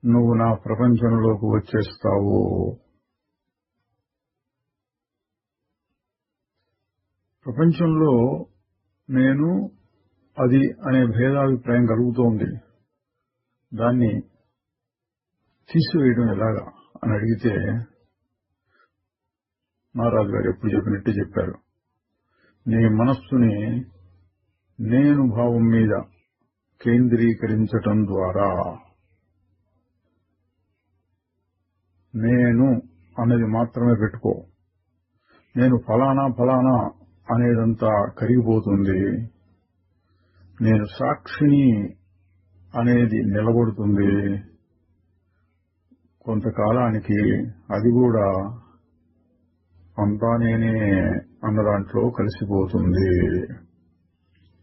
నువ్వు నా ప్రపంచంలోకి వచ్చేస్తావు. ప్రపంచంలో నేను అది అనే భేదాభిప్రాయం కలుగుతోంది. దాన్ని తీసివేయడం ఎలాగా అని అడిగితే మహారాజు గారు ఎప్పుడు చెప్పినట్టు చెప్పారు. నీ మనస్సుని నేను భావం మీద కేంద్రీకరించటం ద్వారా నేను అన్నది మాత్రమే పెట్టుకో. నేను ఫలానా ఫలానా అనేదంతా కరిగిపోతుంది. నేను సాక్షిని అనేది నిలబడుతుంది. కొంతకాలానికి అది కూడా అంతా నేనే అన్న దాంట్లో కలిసిపోతుంది.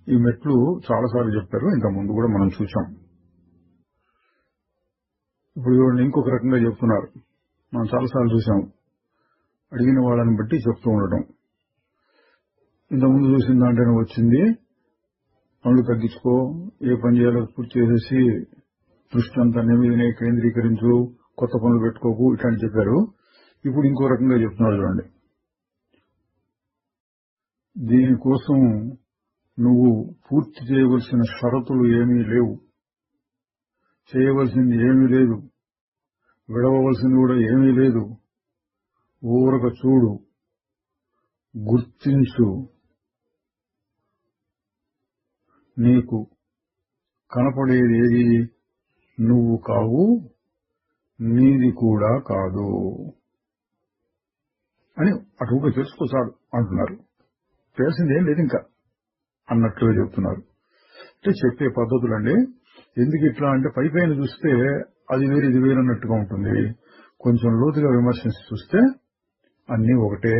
ఈ మెట్లు చాలాసార్లు చెప్పారు, ఇంత ముందు కూడా మనం చూసాం. ఇప్పుడు ఇంకొక రకంగా చెప్తున్నారు. మనం చాలాసార్లు చూసాం. అడిగిన వాళ్ళని బట్టి చెప్తూ ఉండటం. ఇంతకుముందు చూసిన దాంట్లోనే వచ్చింది, పనులు తగ్గించుకో, ఏ పని చేయాలో పూర్తి చేసేసి దృష్టి అంతా నీ మీదనే కేంద్రీకరించు, కొత్త పనులు పెట్టుకోకు, ఇట్లాంటి చెప్పారు. ఇప్పుడు ఇంకో రకంగా చెప్తున్నారు చూడండి. దీనికోసం నువ్వు పూర్తి చేయవలసిన షరతులు ఏమీ లేవు, చేయవలసింది ఏమీ లేదు, విడవలసింది కూడా ఏమీ లేదు. ఊరక చూడు, గుర్తించు. నీకు కనపడేది ఏది నువ్వు కావు, నీది కూడా కాదు అని అటుగా తెలుసుకో చాలు అంటున్నారు. తెలిసింది ఏం లేదు ఇంకా అన్నట్లుగా చెప్తున్నారు. అంటే చెప్పే పద్ధతులండి. ఎందుకు ఇట్లా అంటే పైపైన చూస్తే అది వేరు ఇది వేరు అన్నట్టుగా ఉంటుంది. కొంచెం లోతుగా విమర్శించి చూస్తే అన్నీ ఒకటే.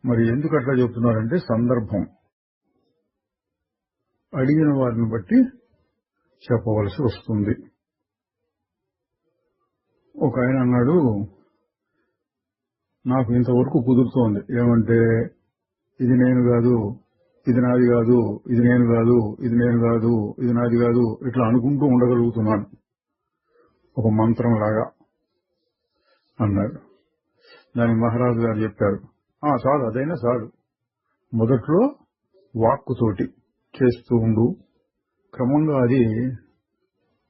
మరి ఎందుకు అట్లా చెప్తున్నారంటే సందర్భం, అడిగిన వారిని బట్టి చెప్పవలసి వస్తుంది. ఒక ఆయన అన్నాడు, నాకు ఇంతవరకు కుదురుతోంది. ఏమంటే ఇది నేను కాదు, ఇది నాది కాదు, ఇది నేను కాదు, ఇది నేను కాదు, ఇది నాది కాదు, ఇట్లా అనుకుంటూ ఉండగలుగుతున్నాను ఒక మంత్రం లాగా. అన్నాడు. దానికి మహారాజు గారు చెప్పారు, చాలు, అదైనా చాలు. మొదట్లో వాక్కుతోటి చేస్తూ ఉండు, క్రమంగా అది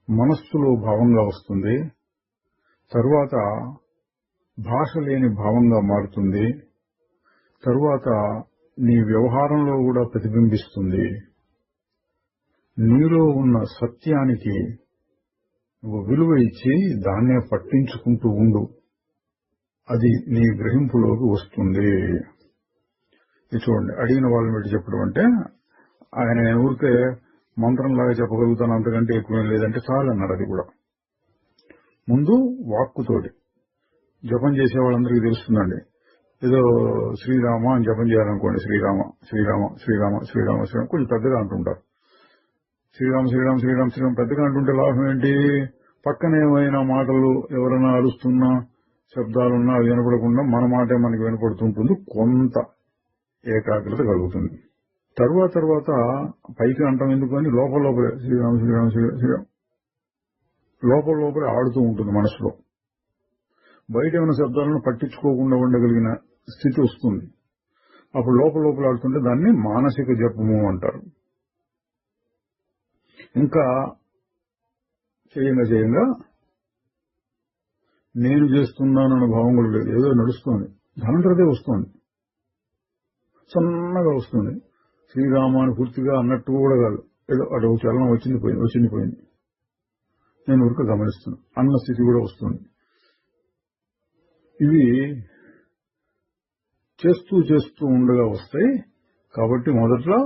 మనస్సులో భావంగా వస్తుంది, తరువాత భాష లేని భావంగా మారుతుంది, తరువాత నీ వ్యవహారంలో కూడా ప్రతిబింబిస్తుంది. నీలో ఉన్న సత్యానికి నువ్వు విలువ ఇచ్చి దాన్నే పట్టించుకుంటూ ఉండు, అది నీ గ్రహింపులోకి వస్తుంది. ఇది చూడండి, అడిగిన వాళ్ళని బట్టి చెప్పడం అంటే ఆయన ఊరికే మంత్రంలాగా చెప్పగలుగుతాను, అంతకంటే ఎక్కువేం లేదంటే చాలన్నాడు. అది కూడా ముందు వాక్కుతోటి జపం చేసే వాళ్ళందరికీ తెలుస్తుందండి. ఏదో శ్రీరామ అని జపం చేయాలనుకోండి, శ్రీరామ శ్రీరామ శ్రీరామ శ్రీరామ శ్రీరామ కొంచెం పెద్దగా అంటుంటారు. శ్రీరామ శ్రీరామ శ్రీరామ శ్రీరామ పెద్దగా అంటుంటే లాభం ఏంటి? పక్కన ఏమైనా మాటలు ఎవరైనా అరుస్తున్నా శబ్దాలున్నా అవి వినపడకుండా మన మాటే మనకి వినపడుతుంటుంది, కొంత ఏకాగ్రత కలుగుతుంది. తర్వాత పైకి అంటాం ఎందుకు అని లోపలే శ్రీరామ శ్రీరామ శ్రీరామ లోపలే ఆడుతూ ఉంటుంది మనసులో. బయట ఏమైనా శబ్దాలను పట్టించుకోకుండా ఉండగలిగిన స్థితి వస్తుంది. అప్పుడు లోపల ఆడుతుంటే దాన్ని మానసిక జపము అంటారు. ఇంకా చేయంగా నేను చేస్తున్నానన్న భావం కూడా లేదు, ఏదో నడుస్తోంది, దానంతరదే వస్తోంది, సన్నగా వస్తుంది. శ్రీరామాన్ని పూర్తిగా అన్నట్టు కూడా కాదు, ఏదో అటు చలనం వచ్చింది పోయింది, నేను ఊరికే గమనిస్తున్నాను అన్న స్థితి కూడా వస్తుంది. ఇవి చేస్తూ ఉండగా వస్తాయి. కాబట్టి మొదట్లో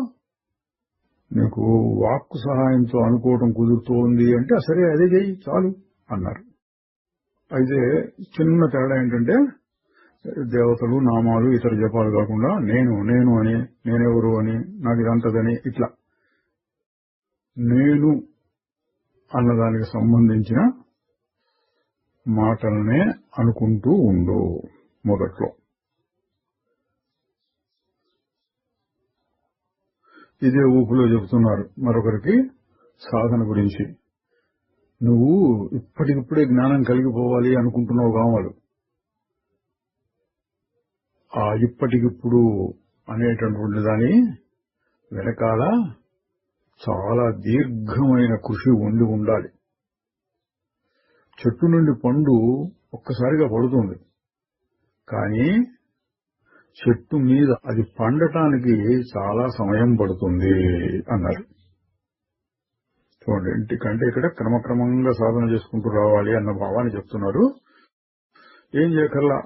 నీకు వాక్కు సహాయంతో అనుకోవటం కుదురుతోంది అంటే సరే అదే చెయ్యి చాలు అన్నారు. అయితే చిన్న తేడా ఏంటంటే దేవతలు నామాలు ఇతర జపాలు కాకుండా నేను అని, నేనెవరు అని, నాకు ఇదంతదని, ఇట్లా నేను అన్నదానికి సంబంధించిన మాటలనే అనుకుంటూ ఉండు మొదట్లో. ఇదే ఊపులో చెబుతున్నారు మరొకరికి సాధన గురించి. నువ్వు ఇప్పటికిప్పుడే జ్ఞానం కలిగిపోవాలి అనుకుంటున్నావు కావాలి. ఆ ఇప్పటికిప్పుడు అనేటటువంటి దాని వెనకాల చాలా దీర్ఘమైన కృషి ఉండాలి. చెట్టు నుండి పండు ఒక్కసారిగా పడుతుంది, కానీ చెట్టు మీద అది పండటానికి చాలా సమయం పడుతుంది అన్నారు. చూడండి, ఇంటికంటే ఇక్కడ క్రమక్రమంగా సాధన చేసుకుంటూ రావాలి అన్న భావాన్ని చెప్తున్నారు. ఏం చేయకల్లా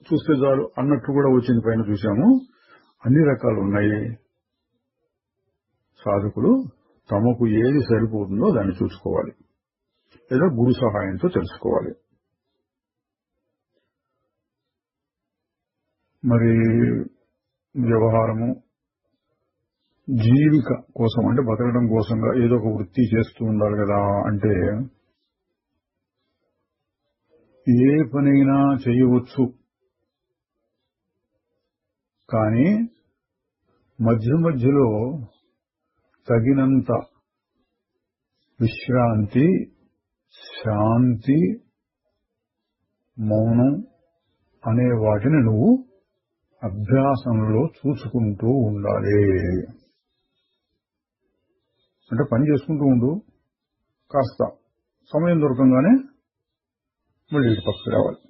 చూస్తే చాలు అన్నట్టు కూడా వచ్చింది. పైన చూశాము, అన్ని రకాలు ఉన్నాయి. సాధకులు తమకు ఏది సరిపోతుందో దాన్ని చూసుకోవాలి, లేదా గురు సహాయంతో తెలుసుకోవాలి. మరి వ్యవహారము జీవిక కోసం అంటే బతకడం కోసంగా ఏదో ఒక వృత్తి చేస్తూ ఉండాలి కదా. అంటే ఏ పనైనా చేయవచ్చు, కానీ మధ్యలో తగినంత విశ్రాంతి, శాంతి, మౌనం అనే వాటిని నువ్వు అభ్యాసంలో చూసుకుంటూ ఉండాలి. అంటే పని చేసుకుంటూ ఉండు, కాస్త సమయం దొరకంగానే మళ్ళీ ఇటు పక్కకు రావాలి.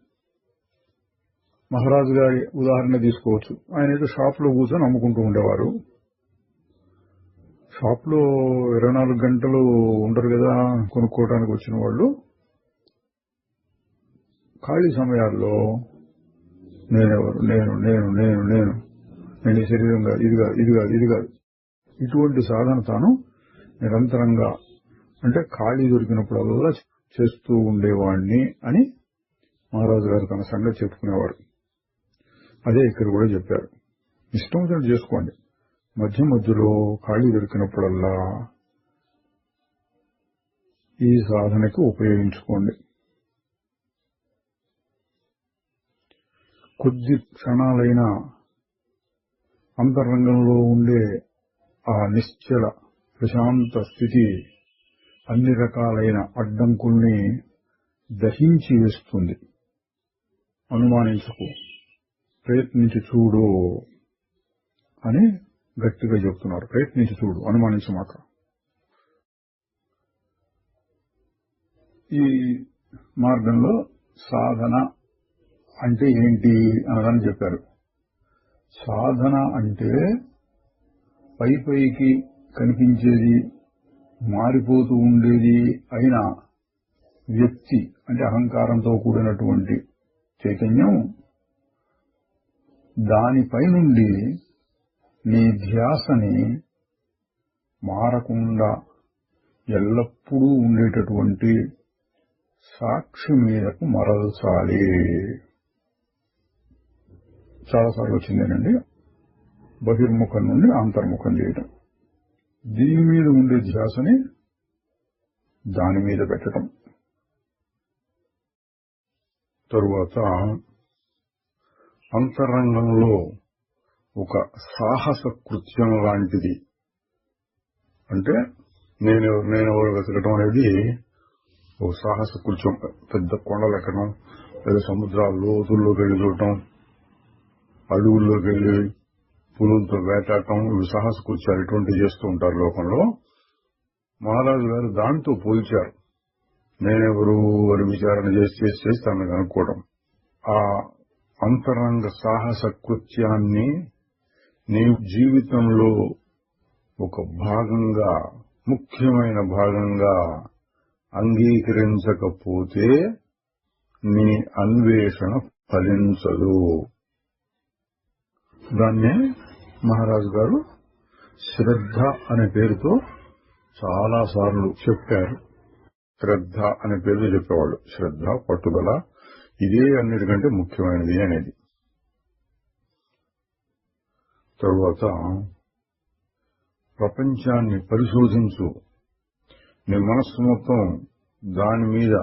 మహారాజు గారి ఉదాహరణ తీసుకోవచ్చు. ఆయన ఏదో షాప్లో కూర్చొని అమ్ముకుంటూ ఉండేవారు. షాప్లో 24 గంటలు ఉండరు కదా కొనుక్కోవడానికి వచ్చిన వాళ్ళు. ఖాళీ సమయాల్లో నేనెవరు, నేను ఈ శరీరం కాదు, ఇది కాదు ఇటువంటి సాధన తాను నిరంతరంగా అంటే ఖాళీ దొరికినప్పుడల్లా చేస్తూ ఉండేవాణ్ణి అని మహారాజు గారు తన సంగతి చెప్పుకునేవారు. అదే ఇక్కడ కూడా చెప్పారు. ఇష్టం వచ్చినట్టు చేసుకోండి, మధ్యలో ఖాళీ దొరికినప్పుడల్లా ఈ సాధనకి ఉపయోగించుకోండి. కొద్ది క్షణాలైనా అంతరంగంలో ఉండే ఆ నిశ్చల ప్రశాంత స్థితి అన్ని రకాలైన అడ్డంకుల్ని దహించి వేస్తుంది. అనుమానించకు, ప్రయత్నించి చూడు అని గట్టిగా చెప్తున్నారు. ప్రయత్నించి చూడు, అనుమానించమాక. ఈ మార్గంలో సాధన అంటే ఏంటి అనగానే చెప్పారు. సాధన అంటే పైకి కనిపించేది, మారిపోతూ ఉండేది అయిన వ్యక్తి అంటే అహంకారంతో కూడినటువంటి చైతన్యం, దానిపై నుండి నీ ధ్యాసని మారకుండా ఎల్లప్పుడూ ఉండేటటువంటి సాక్షి మీదకు మరల్చాలి. చాలాసార్లు వచ్చిందేనండి, బహిర్ముఖం నుండి అంతర్ముఖం చేయటం. దీని మీద ఉండే ధ్యాసని దాని మీద పెట్టడం. తరువాత అంతరంగంలో ఒక సాహస కృత్యం లాంటిది, అంటే నేనెవరు వెతకడం అనేది ఒక సాహస కృత్యం. పెద్ద కొండలు ఎక్కడం, లేదా సముద్రాల లోతుల్లోకి వెళ్ళి చూడటం, అడవుల్లోకి వెళ్ళి పులులతో వేటాడటం, ఇవి సాహస కృత్యాలు. ఇటువంటివి చేస్తూ ఉంటారు లోకంలో. మహారాజు గారు దాంతో పోల్చారు. నేనెవరు అని విచారణ చేసి తనను కనుక్కోవడం. ఆ అంతరంగ సాహస కృత్యాన్ని నీ జీవితంలో ఒక భాగంగా, ముఖ్యమైన భాగంగా అంగీకరించకపోతే నీ అన్వేషణ ఫలించదు. దాన్నే మహారాజు గారు శ్రద్ధ అనే పేరుతో చాలాసార్లు చెప్పారు. శ్రద్ధ అనే పేరుతో చెప్పేవాళ్ళు. శ్రద్ధ, పట్టుదల, ఇదే అన్నిటికంటే ముఖ్యమైనది అనేది. తరువాత ప్రపంచాన్ని పరిశోధించు, నీ మనస్సు మొత్తం దాని మీద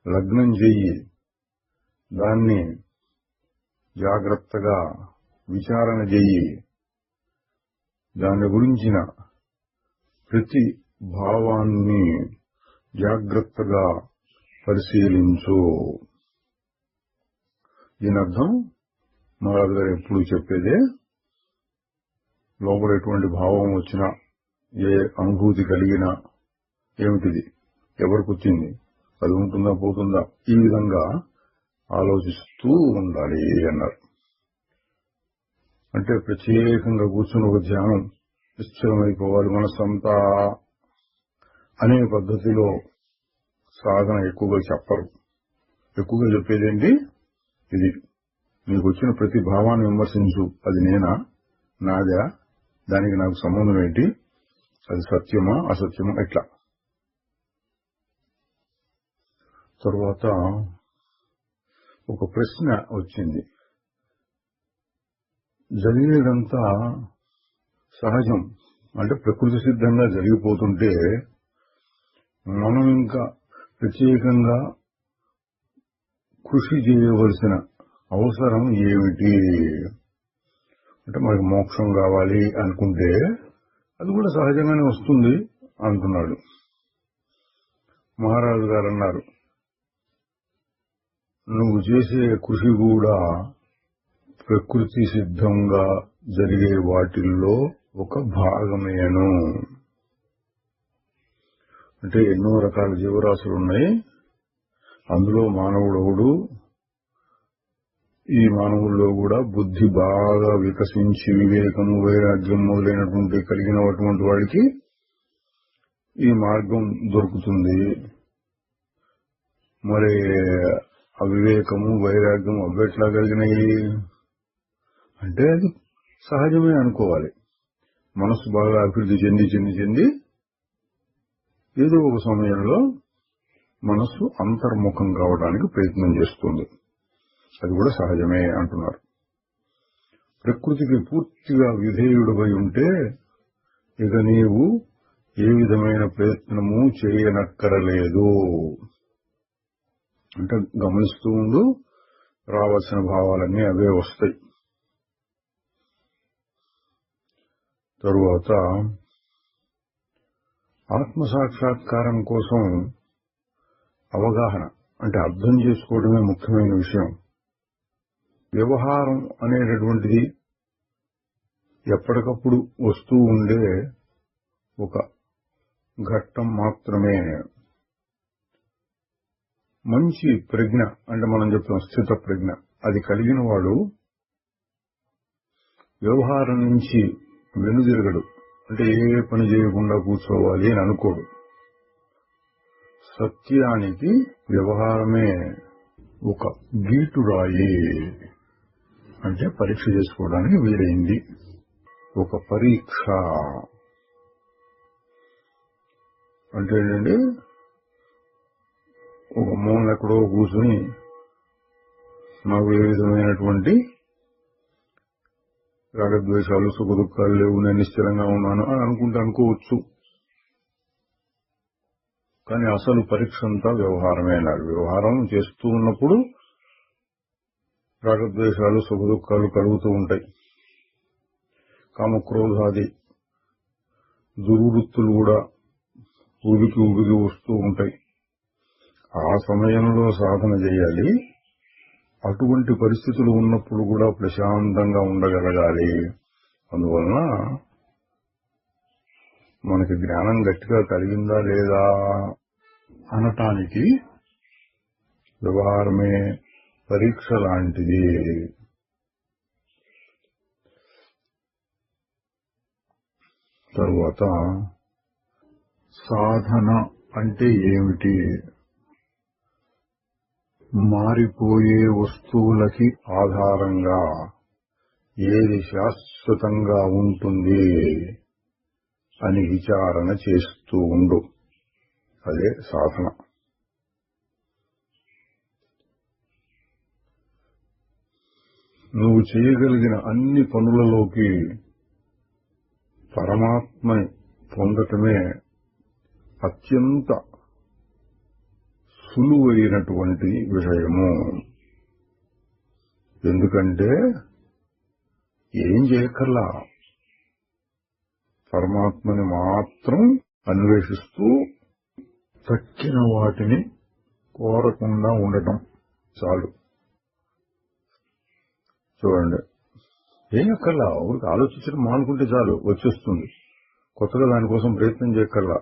లగ్నం చెయ్యి, దాన్ని జాగ్రత్తగా విచారణ చెయ్యి, దాని గురించిన ప్రతి భావాన్ని జాగ్రత్తగా పరిశీలించు. దీని అర్థం మహారాజు గారు ఎప్పుడు చెప్పేదే, లోపల ఎటువంటి భావం వచ్చినా, ఏ అనుభూతి కలిగినా ఏమిటిది, ఎవరికి వచ్చింది, అది ఉంటుందా పోతుందా, ఈ విధంగా ఆలోచిస్తూ ఉండాలి అన్నారు. అంటే ప్రత్యేకంగా కూర్చుని ఒక ధ్యానం నిశ్చలమైపోవాలి మనస్సంతా అనే పద్ధతిలో సాధన ఎక్కువగా చెప్పరు. ఎక్కువగా చెప్పేదేంటి, ఇది నీకు వచ్చిన ప్రతి భావాన్ని విమర్శించు. అది నేనా, నాదా, దానికి నాకు సంబంధం ఏంటి, అది సత్యమా అసత్యమా, ఇట్లా. తరువాత ఒక ప్రశ్న వచ్చింది. జరిగేదంతా సహజం, అంటే ప్రకృతి సిద్ధంగా జరిగిపోతుంటే మనం ఇంకా ప్రత్యేకంగా కృషి చేయవలసిన అవసరం ఏమిటి? అంటే మనకు మోక్షం కావాలి అనుకుంటే అది కూడా సహజంగానే వస్తుంది అంటున్నాడు. మహారాజు గారు అన్నారు, నువ్వు చేసే కృషి కూడా ప్రకృతి సిద్ధంగా జరిగే వాటిల్లో ఒక భాగమేను. అంటే ఎన్నో రకాల జీవరాశులు ఉన్నాయి, అందులో మానవుడవుడు. ఈ మానవుల్లో కూడా బుద్ధి బాగా వికసించి వివేకము, వైరాగ్యం మొదలైనటువంటి కలిగినటువంటి వాడికి ఈ మార్గం దొరుకుతుంది. మరి అవివేకము, వైరాగ్యం అవ్వెట్లా కలిగినాయి అంటే అది సహజమే అనుకోవాలి. మనస్సు బాగా అభివృద్ధి చెంది ఏదో ఒక సమయంలో మనస్సు అంతర్ముఖం కావడానికి ప్రయత్నం చేస్తుంది. అది కూడా సహజమే అంటున్నారు. ప్రకృతికి పూర్తిగా విధేయుడిపై ఉంటే ఇక నీవు ఏ విధమైన ప్రయత్నము చేయనక్కరలేదు. అంటే గమనిస్తూ ఉండు, రావాల్సిన భావాలన్నీ అవే వస్తాయి. తరువాత ఆత్మసాక్షాత్కారం కోసం అవగాహన అంటే అర్థం చేసుకోవడమే ముఖ్యమైన విషయం. వ్యవహారం అనేటటువంటిది ఎప్పటికప్పుడు వస్తూ ఉండే ఒక ఘట్టం మాత్రమే. మంచి ప్రజ్ఞ అంటే మనం చెప్తాం స్థిత ప్రజ్ఞ, అది కలిగిన వాడు వ్యవహారం నుంచి వెనుదిరగడు. అంటే ఏ పని చేయకుండా కూర్చోవాలి అని అనుకోడు. సత్యానికి వ్యవహారమే ఒక గీటురాయి, అంటే పరీక్ష చేసుకోవడానికి వీలైంది. ఒక పరీక్ష అంటే ఏంటంటే ఒక మూల ఎక్కడో కూర్చుని నాకు ఏ విధమైనటువంటి రాగద్వేషాలు సుఖ దుఃఖాలు లేవు, నేను నిశ్చలంగా ఉన్నాను అని అనుకోవచ్చు. కానీ అసలు పరీక్ష అంతా వ్యవహారమే అన్నారు. వ్యవహారం చేస్తూ ఉన్నప్పుడు రాగద్వేషాలు సుఖ దుఃఖాలు కలుగుతూ ఉంటాయి. కామక్రోధాది దుర్వృత్తులు కూడా ఉబికి వస్తూ ఉంటాయి. ఆ సమయంలో సాధన చేయాలి. అటువంటి పరిస్థితులు ఉన్నప్పుడు కూడా ప్రశాంతంగా ఉండగలగాలి. అందువలన మనకి జ్ఞానం గట్టిగా కలిగిందా లేదా అనటానికి వ్యవహారమే పరీక్ష లాంటిది. తరువాత సాధన అంటే ఏమిటి? మారిపోయే వస్తువులకి ఆధారంగా ఏది శాశ్వతంగా ఉంటుంది అని విచారణ చేస్తూ ఉండు. అదే సాధన. నువ్వు చేయగలిగిన అన్ని పనులలోకి పరమాత్మని పొందటమే అత్యంత సులువైనటువంటి విషయము. ఎందుకంటే ఏం చేయక్కర్లా, పరమాత్మని మాత్రం అన్వేషిస్తూ తక్కిన వాటిని కోరకుండా ఉండటం చాలు. చూడండి, ఏం అక్కర్లా, ఊరికి ఆలోచించడం మానుకుంటే చాలు, వచ్చేస్తుంది. కొత్తగా దానికోసం ప్రయత్నం చేయక్కర్లా.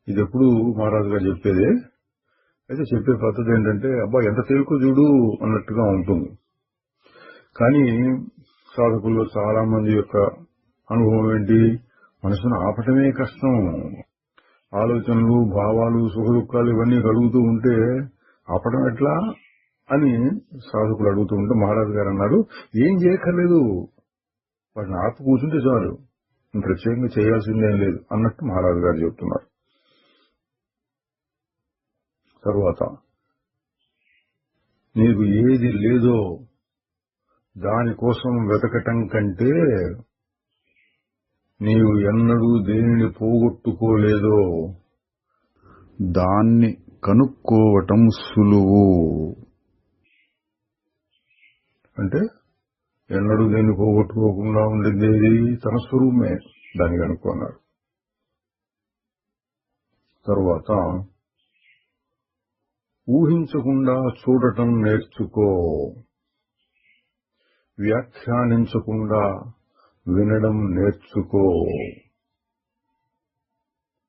ఇది ఎప్పుడు మహారాజు గారు చెప్పేదే. అయితే చెప్పే పద్ధతి ఏంటంటే, అబ్బా ఎంత తేలికో చూడు అన్నట్టుగా ఉంటుంది. కానీ సాధకుల్లో చాలా మంది యొక్క అనుభవం ఏంటి, మనసును ఆపటమే కష్టం. ఆలోచనలు, భావాలు, సుఖ దుఃఖాలు ఇవన్నీ కలుగుతూ ఉంటే ఆపటం ఎట్లా అని సాధకులు అడుగుతూ ఉంటే మహారాజు గారు అన్నారు, ఏం చేయక్కర్లేదు, వాటిని ఆపు కూర్చుంటే చాలు, ప్రత్యేకంగా చేయాల్సిందేం లేదు అన్నట్టు మహారాజు గారు చెప్తున్నారు. తరువాత నీకు ఏది లేదో దానికోసం వెతకటం కంటే నీవు ఎన్నడూ దేనిని పోగొట్టుకోలేదో దాన్ని కనుక్కోవటం సులువు. అంటే ఎన్నడూ దేన్ని పోగొట్టుకోకుండా ఉండేది తన స్వరూపమే, దాన్ని కనుక్కున్నారు. తరువాత ఊహించకుండా చూడటం నేర్చుకో, వ్యాఖ్యానించకుండా వినడం నేర్చుకో.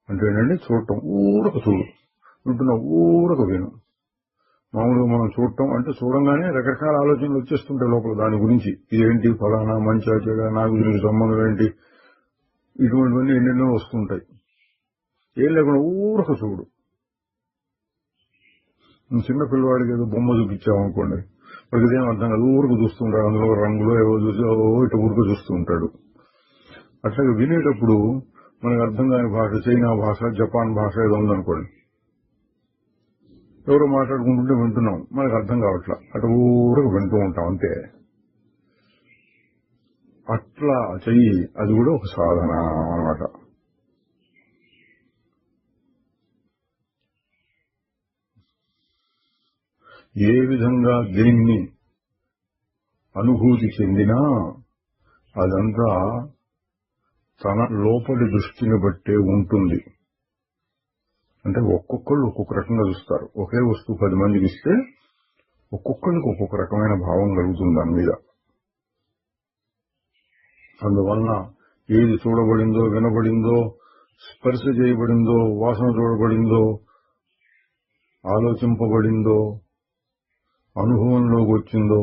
అంటే ఏంటంటే చూడటం ఊరక చూడు, వింటున్నా ఊరక విను. మామూలుగా మనం చూడటం అంటే చూడంగానే రకరకాల ఆలోచనలు వచ్చేస్తుంటాయి లోపల దాని గురించి. ఇదేంటి, ఫలానా, మంచిగా చెడా, నాకు దీనికి సంబంధం ఏంటి, ఇటువంటివన్నీ ఎన్నెన్నో వస్తుంటాయి. ఏం లేకుండా ఊరక చూడు. చిన్న పిల్లవాడికి ఏదో బొమ్మ చూపించామనుకోండి, వాడికి ఇదేం అర్థం కాదు, ఊరికి చూస్తుంటాడు. అందులో రంగులు ఏవో చూసి ఇటు ఊరికి చూస్తూ ఉంటాడు. అట్లాగే వినేటప్పుడు మనకు అర్థం కాని భాష, చైనా భాష, జపాన్ భాష ఏదో ఉందనుకోండి, ఎవరో మాట్లాడుకుంటుంటే వింటున్నాం, మనకు అర్థం కావట్లా, అటు ఊరికి వింటూ ఉంటాం అంతే. అట్లా చెయ్యి, అది కూడా ఒక సాధన అన్నమాట. ఏ విధంగా దేన్ని అనుభూతి చెందినా అదంతా తన లోపలి దృష్టిని బట్టే ఉంటుంది. అంటే ఒక్కొక్కళ్ళు ఒక్కొక్క రకంగా చూస్తారు. ఒకే వస్తువు 10 మందికి ఇస్తే ఒక్కొక్కరికి ఒక్కొక్క రకమైన భావం కలుగుతుంది దాని మీద. అందువలన ఏది చూడబడిందో, వినబడిందో, స్పర్శ చేయబడిందో, వాసన చూడబడిందో, ఆలోచింపబడిందో, అనుభవంలోకి వచ్చిందో,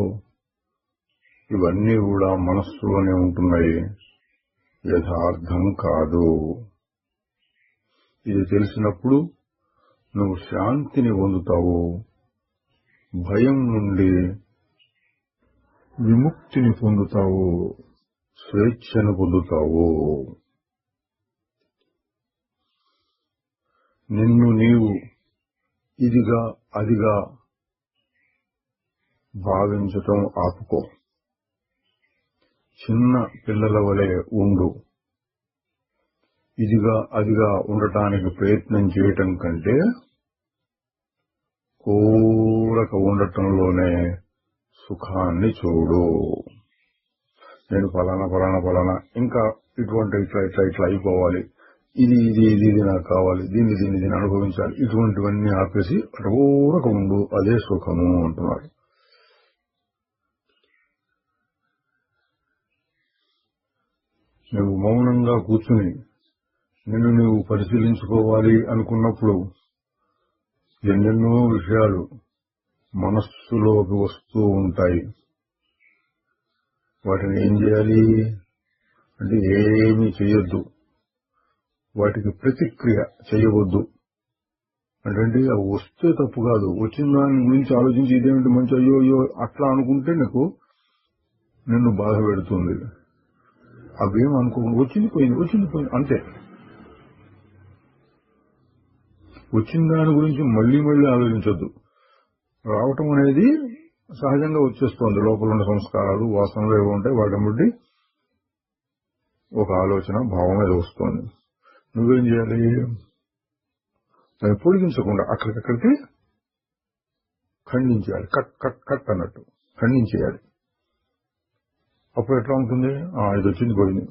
ఇవన్నీ కూడా మనస్సులోనే ఉంటున్నాయి, యథార్థం కాదు. ఇది తెలిసినప్పుడు నువ్వు శాంతిని పొందుతావు, భయం నుండి విముక్తిని పొందుతావు, స్వేచ్ఛను పొందుతావు. నిన్ను నీవు ఇదిగా అదిగా భావించటం ఆపుకో. చిన్న పిల్లల వలె ఉండు. ఇదిగా అదిగా ఉండటానికి ప్రయత్నం చేయటం కంటే కోరక ఉండటంలోనే సుఖాన్ని చూడు. నేను ఫలానా ఫలానా ఫలానా ఇంకా ఇటువంటి ఇట్లా అయిపోవాలి, ఇది నాకు కావాలి, దీన్ని అనుభవించాలి, ఇటువంటివన్నీ ఆపేసి కోరక ఉండు, అదే సుఖము అంటున్నారు. నువ్వు మౌనంగా కూర్చుని నిన్ను నువ్వు పరిశీలించుకోవాలి అనుకున్నప్పుడు ఎన్నెన్నో విషయాలు మనస్సులోకి వస్తూ ఉంటాయి. వాటిని ఏం చేయాలి అంటే ఏమీ చేయొద్దు, వాటికి ప్రతిక్రియ చేయవద్దు. అంటే అవి వస్తే తప్పు కాదు, వచ్చిన దాని గురించి ఆలోచించి ఇదేమిటి మంచి అయ్యో అట్లా అనుకుంటే నిన్ను బాధ పెడుతుంది. అవేం అనుకోకుండా వచ్చింది పోయింది అంతే. వచ్చిన దాని గురించి మళ్లీ ఆలోచించొద్దు. రావటం అనేది సహజంగా వచ్చేస్తోంది. లోపల ఉన్న సంస్కారాలు, వాసనలు ఏవో ఉంటాయి, వాటిని బట్టి ఒక ఆలోచన, భావం ఏదో వస్తోంది. నువ్వేం చేయాలి? దాన్ని పొడిగించకుండా అక్కడికక్కడికి ఖండించేయాలి. కట్ అన్నట్టు ఖండించేయాలి. అప్పుడు ఎట్లా ఉంటుంది? ఇది వచ్చింది పోయింది.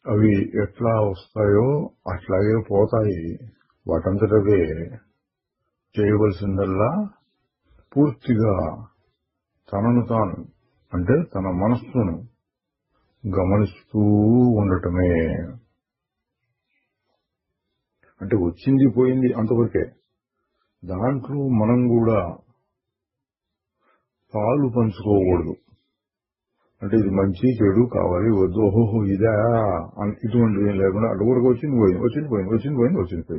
అవి ఎట్లా వస్తాయో అట్లాగే పోతాయి. వాటంతటవే చేయవలసిందల్లా పూర్తిగా తనను తాను అంటే తన మనస్సును గమనిస్తూ ఉండటమే. అంటే వచ్చింది పోయింది అంతవరకే. దాంట్లో మనం కూడా పాలు పంచుకోకూడదు. అంటే ఇది మంచి చెడు కావాలి వద్దు, ఓహో ఇదా ఇటువంటిది ఏం లేకుండా అటు వరకు వచ్చింది పోయింది.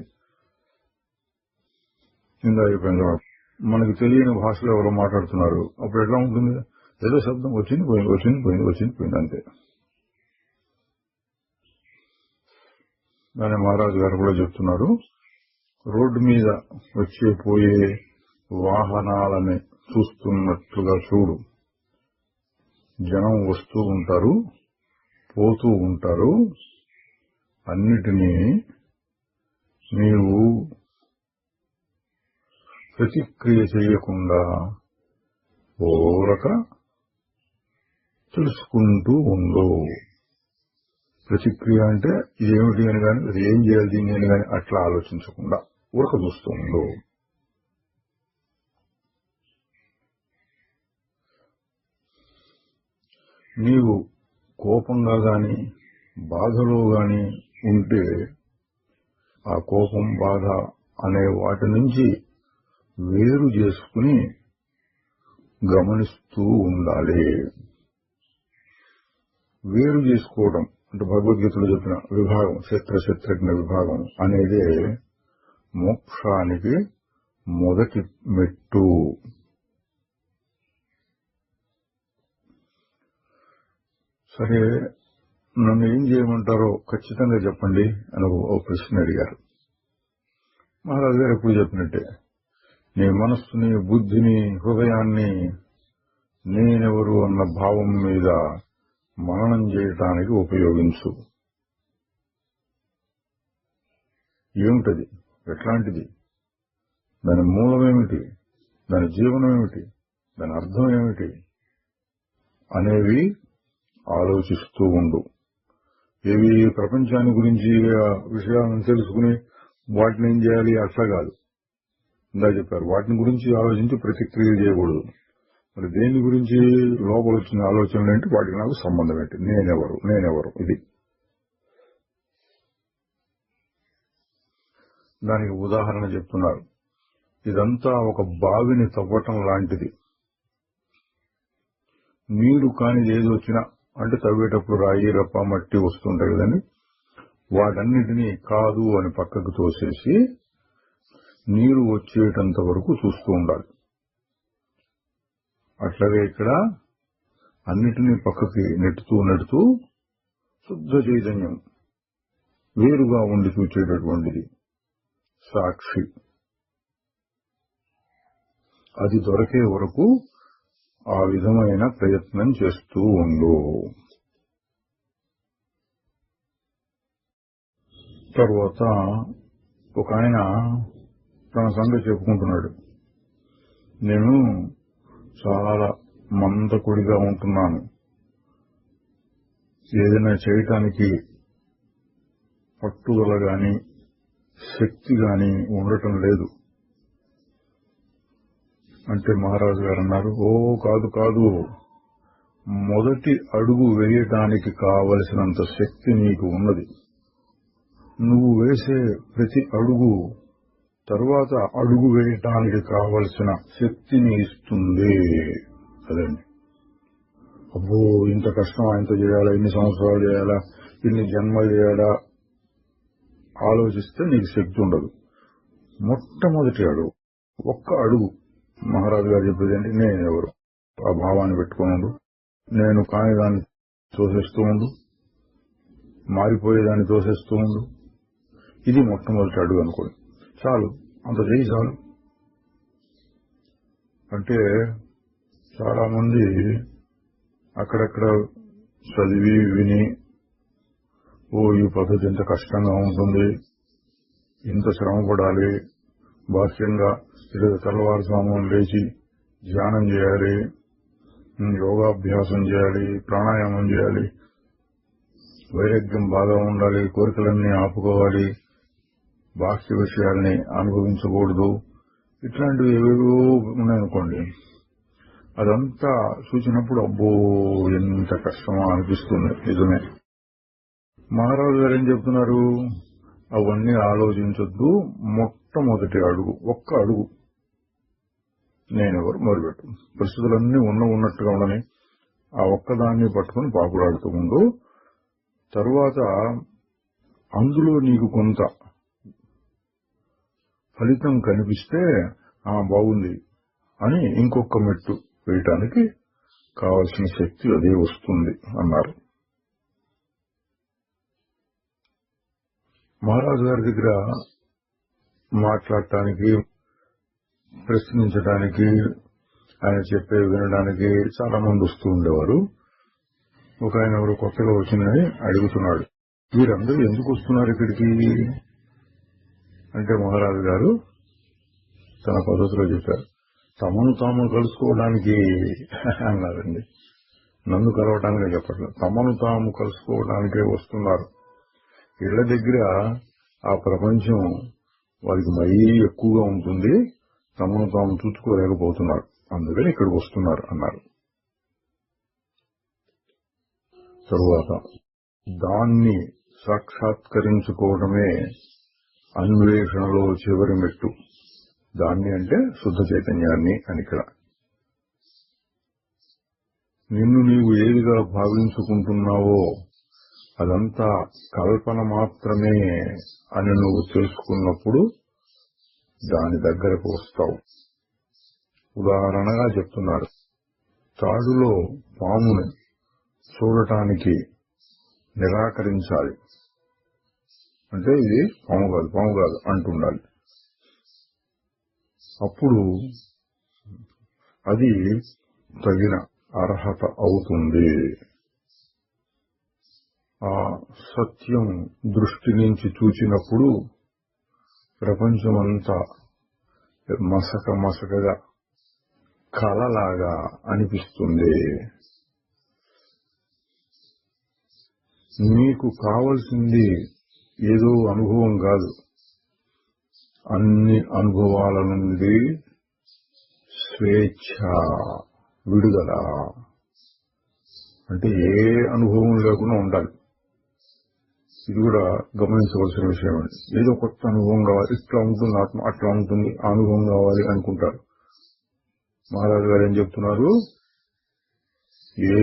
ఇందా అయిపోయింది. మనకు తెలియని భాషలో ఎవరో మాట్లాడుతున్నారు, అప్పుడు ఎట్లా ఉంటుంది? ఏదో శబ్దం వచ్చింది పోయింది అంతే. దాని మహారాజు గారు కూడా చెప్తున్నారు, రోడ్డు మీద వచ్చే పోయే వాహనాలని చూస్తున్నట్లుగా చూడు. జనం వస్తూ ఉంటారు, పోతూ ఉంటారు. అన్నిటినీ నీవు ప్రతిక్రియ చేయకుండా ఓరక తెలుసుకుంటూ ఉండు. ప్రతిక్రియ అంటే ఇదేమిటి అని కానీ, అది ఏం చేయాలి దీన్ని అని కానీ అట్లా ఆలోచించకుండా ఊరక చూస్తూ ఉండు. నీవు కోపంగా గాని బాధలో గాని ఉంటే ఆ కోపం, బాధ అనే వాటి నుంచి వేరు చేసుకుని గమనిస్తూ ఉండాలి. వేరు చేసుకోవడం అంటే భగవద్గీతలో చెప్పిన విభాగం, శత్రుజ్ఞ విభాగం అనేదే మోక్షానికి మొదటి మెట్టు. సరే, నన్ను ఏం చేయమంటారో ఖచ్చితంగా చెప్పండి అని ఒక ప్రశ్న అడిగారు. మహారాజు గారు ఎప్పుడు చెప్పినట్టే, నీ మనస్సుని, బుద్ధిని, హృదయాన్ని నేనెవరు అన్న భావం మీద మననం చేయటానికి ఉపయోగించు. ఏమిటది? ఎట్లాంటిది? దాని మూలమేమిటి? దాని జీవనమేమిటి? దాని అర్థం ఏమిటి అనేవి ఆలోచిస్తూ ఉండు. ఏవి ప్రపంచాన్ని గురించి విషయాలను తెలుసుకుని వాటిని ఏం చేయాలి అట్లా కాదు. ఇందా చెప్పారు, వాటిని గురించి ఆలోచించి ప్రతిక్రియ చేయకూడదు. మరి దేని గురించి లోపల వచ్చిన ఆలోచనలు ఏంటి, వాటికి నాకు సంబంధం ఏంటి, నేనెవరు ఇది. దానికి ఉదాహరణ చెప్తున్నారు. ఇదంతా ఒక బావిని తవ్వటం లాంటిది. నీరు కాని ఏది వచ్చినా అంటే తవ్వేటప్పుడు రాయి రప్ప మట్టి వస్తుంటాయి కదండి, వాటన్నిటినీ కాదు అని పక్కకు తోసేసి నీరు వచ్చేటంత వరకు చూస్తూ ఉండాలి. అట్లాగే ఇక్కడ అన్నిటినీ పక్కకి నెట్టుతూ శుద్ధ చైతన్యం వేరుగా ఉండి చూచేటటువంటిది సాక్షి. అది దొరికే వరకు ఆ విధమైన ప్రయత్నం చేస్తూ ఉండు. తర్వాత ఒక ఆయన తన సంగతి చెప్పుకుంటున్నాడు. నేను చాలా మందకుడిగా ఉంటున్నాను, ఏదైనా చేయటానికి పట్టుదల గాని శక్తి గాని ఉండటం లేదు అంటే మహారాజు గారు అన్నారు, కాదు, మొదటి అడుగు వేయటానికి కావలసినంత శక్తి నీకు ఉన్నది. నువ్వు వేసే ప్రతి అడుగు తరువాత అడుగు వేయటానికి కావలసిన శక్తిని ఇస్తుంది. అదండి. అబ్బో ఇంత కష్టమా, ఇంత చేయాలా, ఇన్ని సంవత్సరాలు చేయాలా, ఇన్ని జన్మలు చేయాలా ఆలోచిస్తే నీకు శక్తి ఉండదు. మొట్టమొదటి అడుగు, ఒక్క అడుగు. మహారాజు గారు చెప్పేదండి, నేనెవరు ఆ భావాన్ని పెట్టుకోనుండు, నేను కాని దాన్ని తోసేస్తూ ఉండు, మారిపోయేదాన్ని తోసేస్తూ ఉండు. ఇది మొట్టమొదటి అడుగు అనుకోండి. చాలు, అంత చేయి చాలు. అంటే చాలా మంది అక్కడక్కడ చదివి విని ఈ పద్ధతి ఎంత కష్టంగా ఉంటుంది, ఇంత శ్రమ పడాలి, బాహ్యంగా ఈరోజు తెల్లవారుజామున లేచి ధ్యానం చేయాలి, యోగాభ్యాసం చేయాలి, ప్రాణాయామం చేయాలి, వైరాగ్యం బాగా ఉండాలి, కోరికలన్నీ ఆపుకోవాలి, బాహ్య విషయాల్ని అనుభవించకూడదు, ఇట్లాంటివి ఏవేవో ఉన్నాయనుకోండి. అదంతా చూసినప్పుడు అబ్బో ఎంత కష్టమో అనిపిస్తుంది. నిజమే. మహారాజు గారు ఏం చెప్తున్నారు, అవన్నీ ఆలోచించొద్దు, మొట్టమొదటి అడుగు, ఒక్క అడుగు, నేనెవరు మొదలుపెట్టు. పరిస్థితులన్నీ ఉన్నట్టుగా ఉండని ఆ ఒక్కదాన్ని పట్టుకుని పాకులాడుతూ ఉండు. తరువాత అందులో నీకు కొంత ఫలితం కనిపిస్తే బాగుంది అని ఇంకొక మెట్టు వేయటానికి కావలసిన శక్తి అదే వస్తుంది అన్నారు. మహారాజు గారి దగ్గర మాట్లాడటానికి, ప్రశ్నించడానికి, ఆయన చెప్పే వినడానికి చాలా మంది వస్తూ ఉండేవారు. ఒక ఆయన ఎవరు కొత్తగా వచ్చిందని అడుగుతున్నాడు, వీరందరూ ఎందుకు వస్తున్నారు ఇక్కడికి అంటే మహారాజు గారు తన పద్ధతిలో చెప్పారు, తమను తాము కలుసుకోవడానికి అన్నారండి. నన్ను కలవటానికే చెప్పట్లేదు, తమను తాము కలుసుకోవడానికే వస్తున్నారు. ఇళ్ల దగ్గర ఆ ప్రపంచం వారికి మరీ ఎక్కువగా ఉంటుంది, తమను తాము చూసుకోలేకపోతున్నారు, అందుకని ఇక్కడికి వస్తున్నారు అన్నారు. తరువాత దాన్ని సాక్షాత్కరించుకోవడమే అన్వేషణలో చివరి మెట్టు. దాన్ని అంటే శుద్ధ చైతన్యాన్ని అని. ఇక్కడ నిన్ను నీవు ఏదిగా భావించుకుంటున్నావో అదంతా కల్పన మాత్రమే అని నువ్వు తెలుసుకున్నప్పుడు దాని దగ్గరకు వస్తావు. ఉదాహరణగా చెప్తున్నారు, తాడులో పాముని చూడటానికి నిరాకరించాలి అంటే ఇది పాము కాదు అంటుండాలి. అప్పుడు అది తగిన అర్హత అవుతుంది. ఆ సత్యం దృష్టి నుంచి చూచినప్పుడు ప్రపంచమంతా మసకగా కలలాగా అనిపిస్తుంది. నీకు కావలసింది ఏదో అనుభవం కాదు, అన్ని అనుభవాల నుండి స్వేచ్ఛ, విడుదల. అంటే ఏ అనుభవం లేకుండా ఉండాలి. ఇది కూడా గమనించవలసిన విషయం అండి. ఏదో కొత్త అనుభవం కావాలి, ఇట్లా ఉంటుంది ఆత్మ, అట్లా ఉంటుంది, ఆ అనుభవం కావాలి అనుకుంటారు. మహారాజు గారు ఏం చెప్తున్నారు? ఏ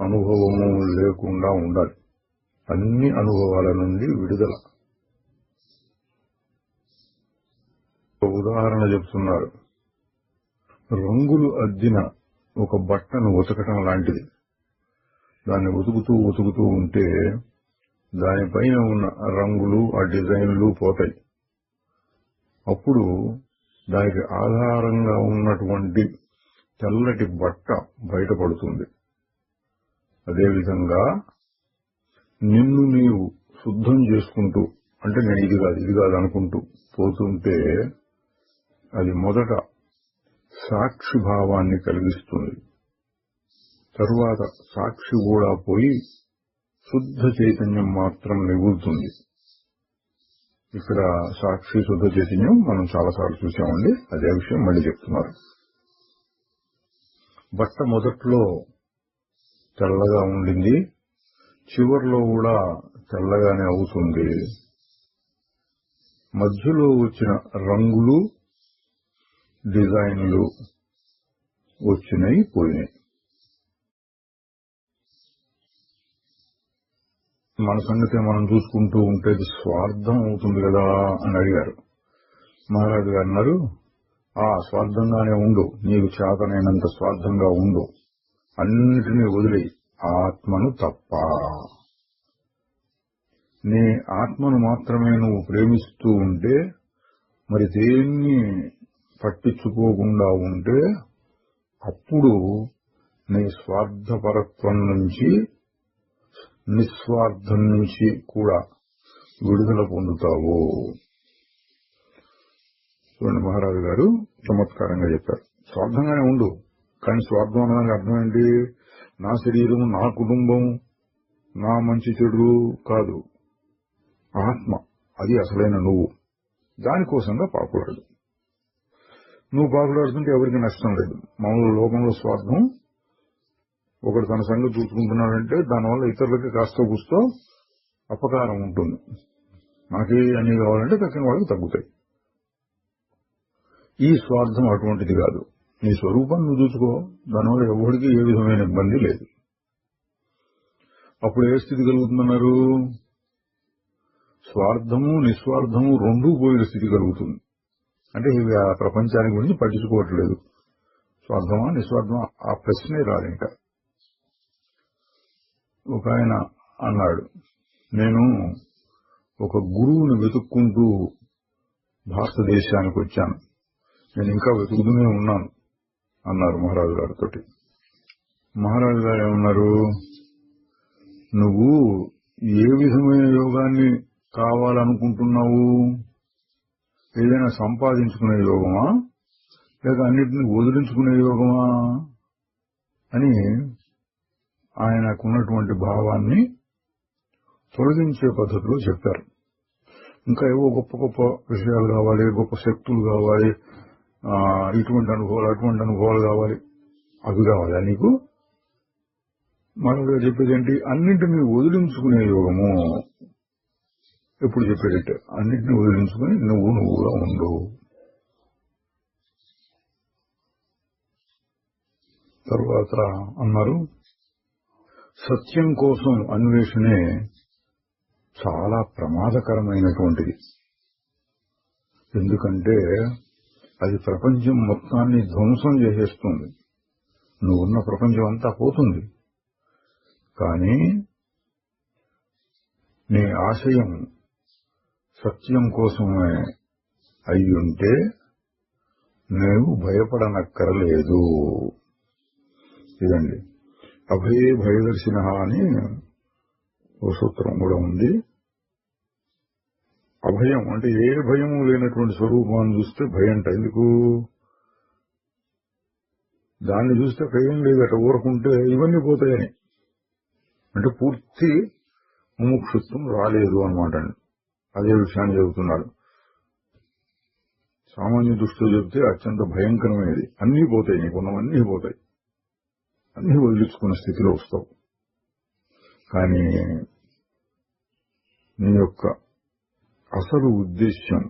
అనుభవము లేకుండా ఉండాలి, అన్ని అనుభవాల నుండి విడుదల. ఉదాహరణ చెప్తున్నారు. రంగులు అద్దిన ఒక బట్టను ఉతకటం లాంటిది. దాన్ని ఉతుకుతూ ఉంటే దానిపైన ఉన్న రంగులు, ఆ డిజైన్లు పోతాయి. అప్పుడు దానికి ఆధారంగా ఉన్నటువంటి తెల్లటి బట్ట బయటపడుతుంది. అదేవిధంగా నిన్ను నీవు శుద్ధం చేసుకుంటూ, అంటే నేను ఇది కాదు అనుకుంటూ పోతుంటే అది మొదట సాక్షి భావాన్ని కలిగిస్తుంది. తరువాత సాక్షి కూడా పోయి శుద్ధ చైతన్యం మాత్రం మిగులుతుంది. ఇక్కడ సాక్షి, శుద్ధ చైతన్యం మనం చాలాసార్లు చూసామండి. అదే విషయం మళ్ళీ చెప్తున్నారు. బట్ట మొదట్లో తెల్లగా ఉండింది, చివర్లో కూడా తెల్లగానే అవుతుంది. మధ్యలో వచ్చిన రంగులు, డిజైన్లు వచ్చినాయి, పోయినాయి. మన సంగతి మనం చూసుకుంటూ ఉంటే స్వార్థం అవుతుంది కదా అని అడిగారు. మహారాజు గారు అన్నారు, స్వార్థంగానే ఉండు, నీకు చేతనైనంత స్వార్థంగా ఉండు, అన్నిటినీ వదిలి ఆత్మను తప్ప. నీ ఆత్మను మాత్రమే నువ్వు ప్రేమిస్తూ ఉంటే, మరి దేన్ని పట్టించుకోకుండా ఉంటే, అప్పుడు నీ స్వార్థపరత్వం నుంచి, నిస్వార్థం నుంచి కూడా విడుదల పొందుతావు. చూడండి, మహారాజు గారు చమత్కారంగా చెప్పారు. స్వార్థంగానే ఉండు, కానీ స్వార్థం అనడానికి అర్థం ఏంటి? నా శరీరం, నా కుటుంబం, నా మంచి చెడు కాదు. ఆత్మ, అది అసలైన నువ్వు. దానికోసంగా పాకులాడు. నువ్వు పాకులాడుతుంటే ఎవరికి నష్టం లేదు. మామూలు లోకంలో స్వార్థం, ఒకడు తన సంగతి చూసుకుంటున్నాడంటే దానివల్ల ఇతరులకి కాస్త కూస్తో అపకారం ఉంటుంది. నాకే అన్ని కావాలంటే తక్కిన వాళ్ళకి తగ్గుతాయి. ఈ స్వార్థం అటువంటిది కాదు. నీ స్వరూపాన్ని నువ్వు చూసుకో, దానివల్ల ఎవరికి ఏ విధమైన ఇబ్బంది లేదు. అప్పుడు ఏ స్థితి కలుగుతుందన్నారు? స్వార్థము, నిస్వార్థము రెండూ పోయిన స్థితి కలుగుతుంది. అంటే ఇవి ఆ ప్రపంచానికి గురించి పట్టించుకోవట్లేదు. స్వార్థమా నిస్వార్థమా ఆ ప్రశ్నే రాదు. ఇంకా ఒక ఆయన అన్నాడు, నేను ఒక గురువుని వెతుక్కుంటూ భారతదేశానికి వచ్చాను, నేను ఇంకా వెతుకుతూనే ఉన్నాను అన్నారు మహారాజు గారితో. మహారాజు గారు ఏమన్నారు? నువ్వు ఏ విధమైన యోగాన్ని కావాలనుకుంటున్నావు? ఏదైనా సంపాదించుకునే యోగమా, లేక అన్నిటిని వదిలించుకునే యోగమా అని ఆయనకున్నటువంటి భావాన్ని తొలగించే పద్ధతిలో చెప్పారు. ఇంకా ఏవో గొప్ప గొప్ప విషయాలు కావాలి, గొప్ప శక్తులు కావాలి, ఇటువంటి అనుభవాలు, అటువంటి అనుభవాలు కావాలి, అవి కావాలా నీకు? మనం చెప్పేది ఏంటి? అన్నింటినీ వదిలించుకునే యోగము. ఎప్పుడు చెప్పేటట్టు అన్నింటినీ వదిలించుకుని నువ్వుగా ఉండు. తర్వాత అన్నారు, సత్యం కోసం అన్వేషణే చాలా ప్రమాదకరమైనటువంటిది. ఎందుకంటే అది ప్రపంచం మొత్తాన్ని ధ్వంసం చేసేస్తుంది. నువ్వున్న ప్రపంచం అంతా పోతుంది. కానీ నీ ఆశయం సత్యం కోసమే అయ్యుంటే నీవు భయపడనక్కరలేదు. ఇదండి అభయే భయదర్శిన అని ఓ సూత్రం కూడా ఉంది. అభయం అంటే ఏ భయము లేనటువంటి స్వరూపాన్ని చూస్తే భయంట. ఎందుకు? దాన్ని చూస్తే భయం లేదట, ఊరకుంటే ఇవన్నీ పోతాయని. అంటే పూర్తి ముముక్షుత్వం రాలేదు అనమాట. అదే విషయాన్ని చెబుతున్నాడు. సామాన్య దృష్టితో చెబితే అత్యంత భయంకరమైనది. అన్నీ పోతాయి, నీకున్నవన్నీ పోతాయి, అన్నీ వదిలించుకున్న స్థితిలో వస్తావు. కానీ నీ యొక్క అసలు ఉద్దేశ్యం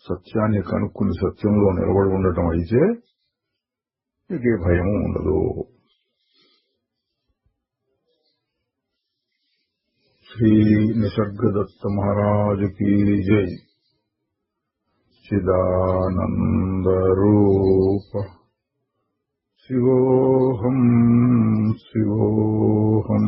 సత్యాన్ని కనుక్కుని సత్యంలో నిలబడి ఉండటం అయితే నీకే భయము ఉండదు. శ్రీ నిసర్గదత్త మహారాజుకి జై. చిదానందరూప శివోహం శివోహం.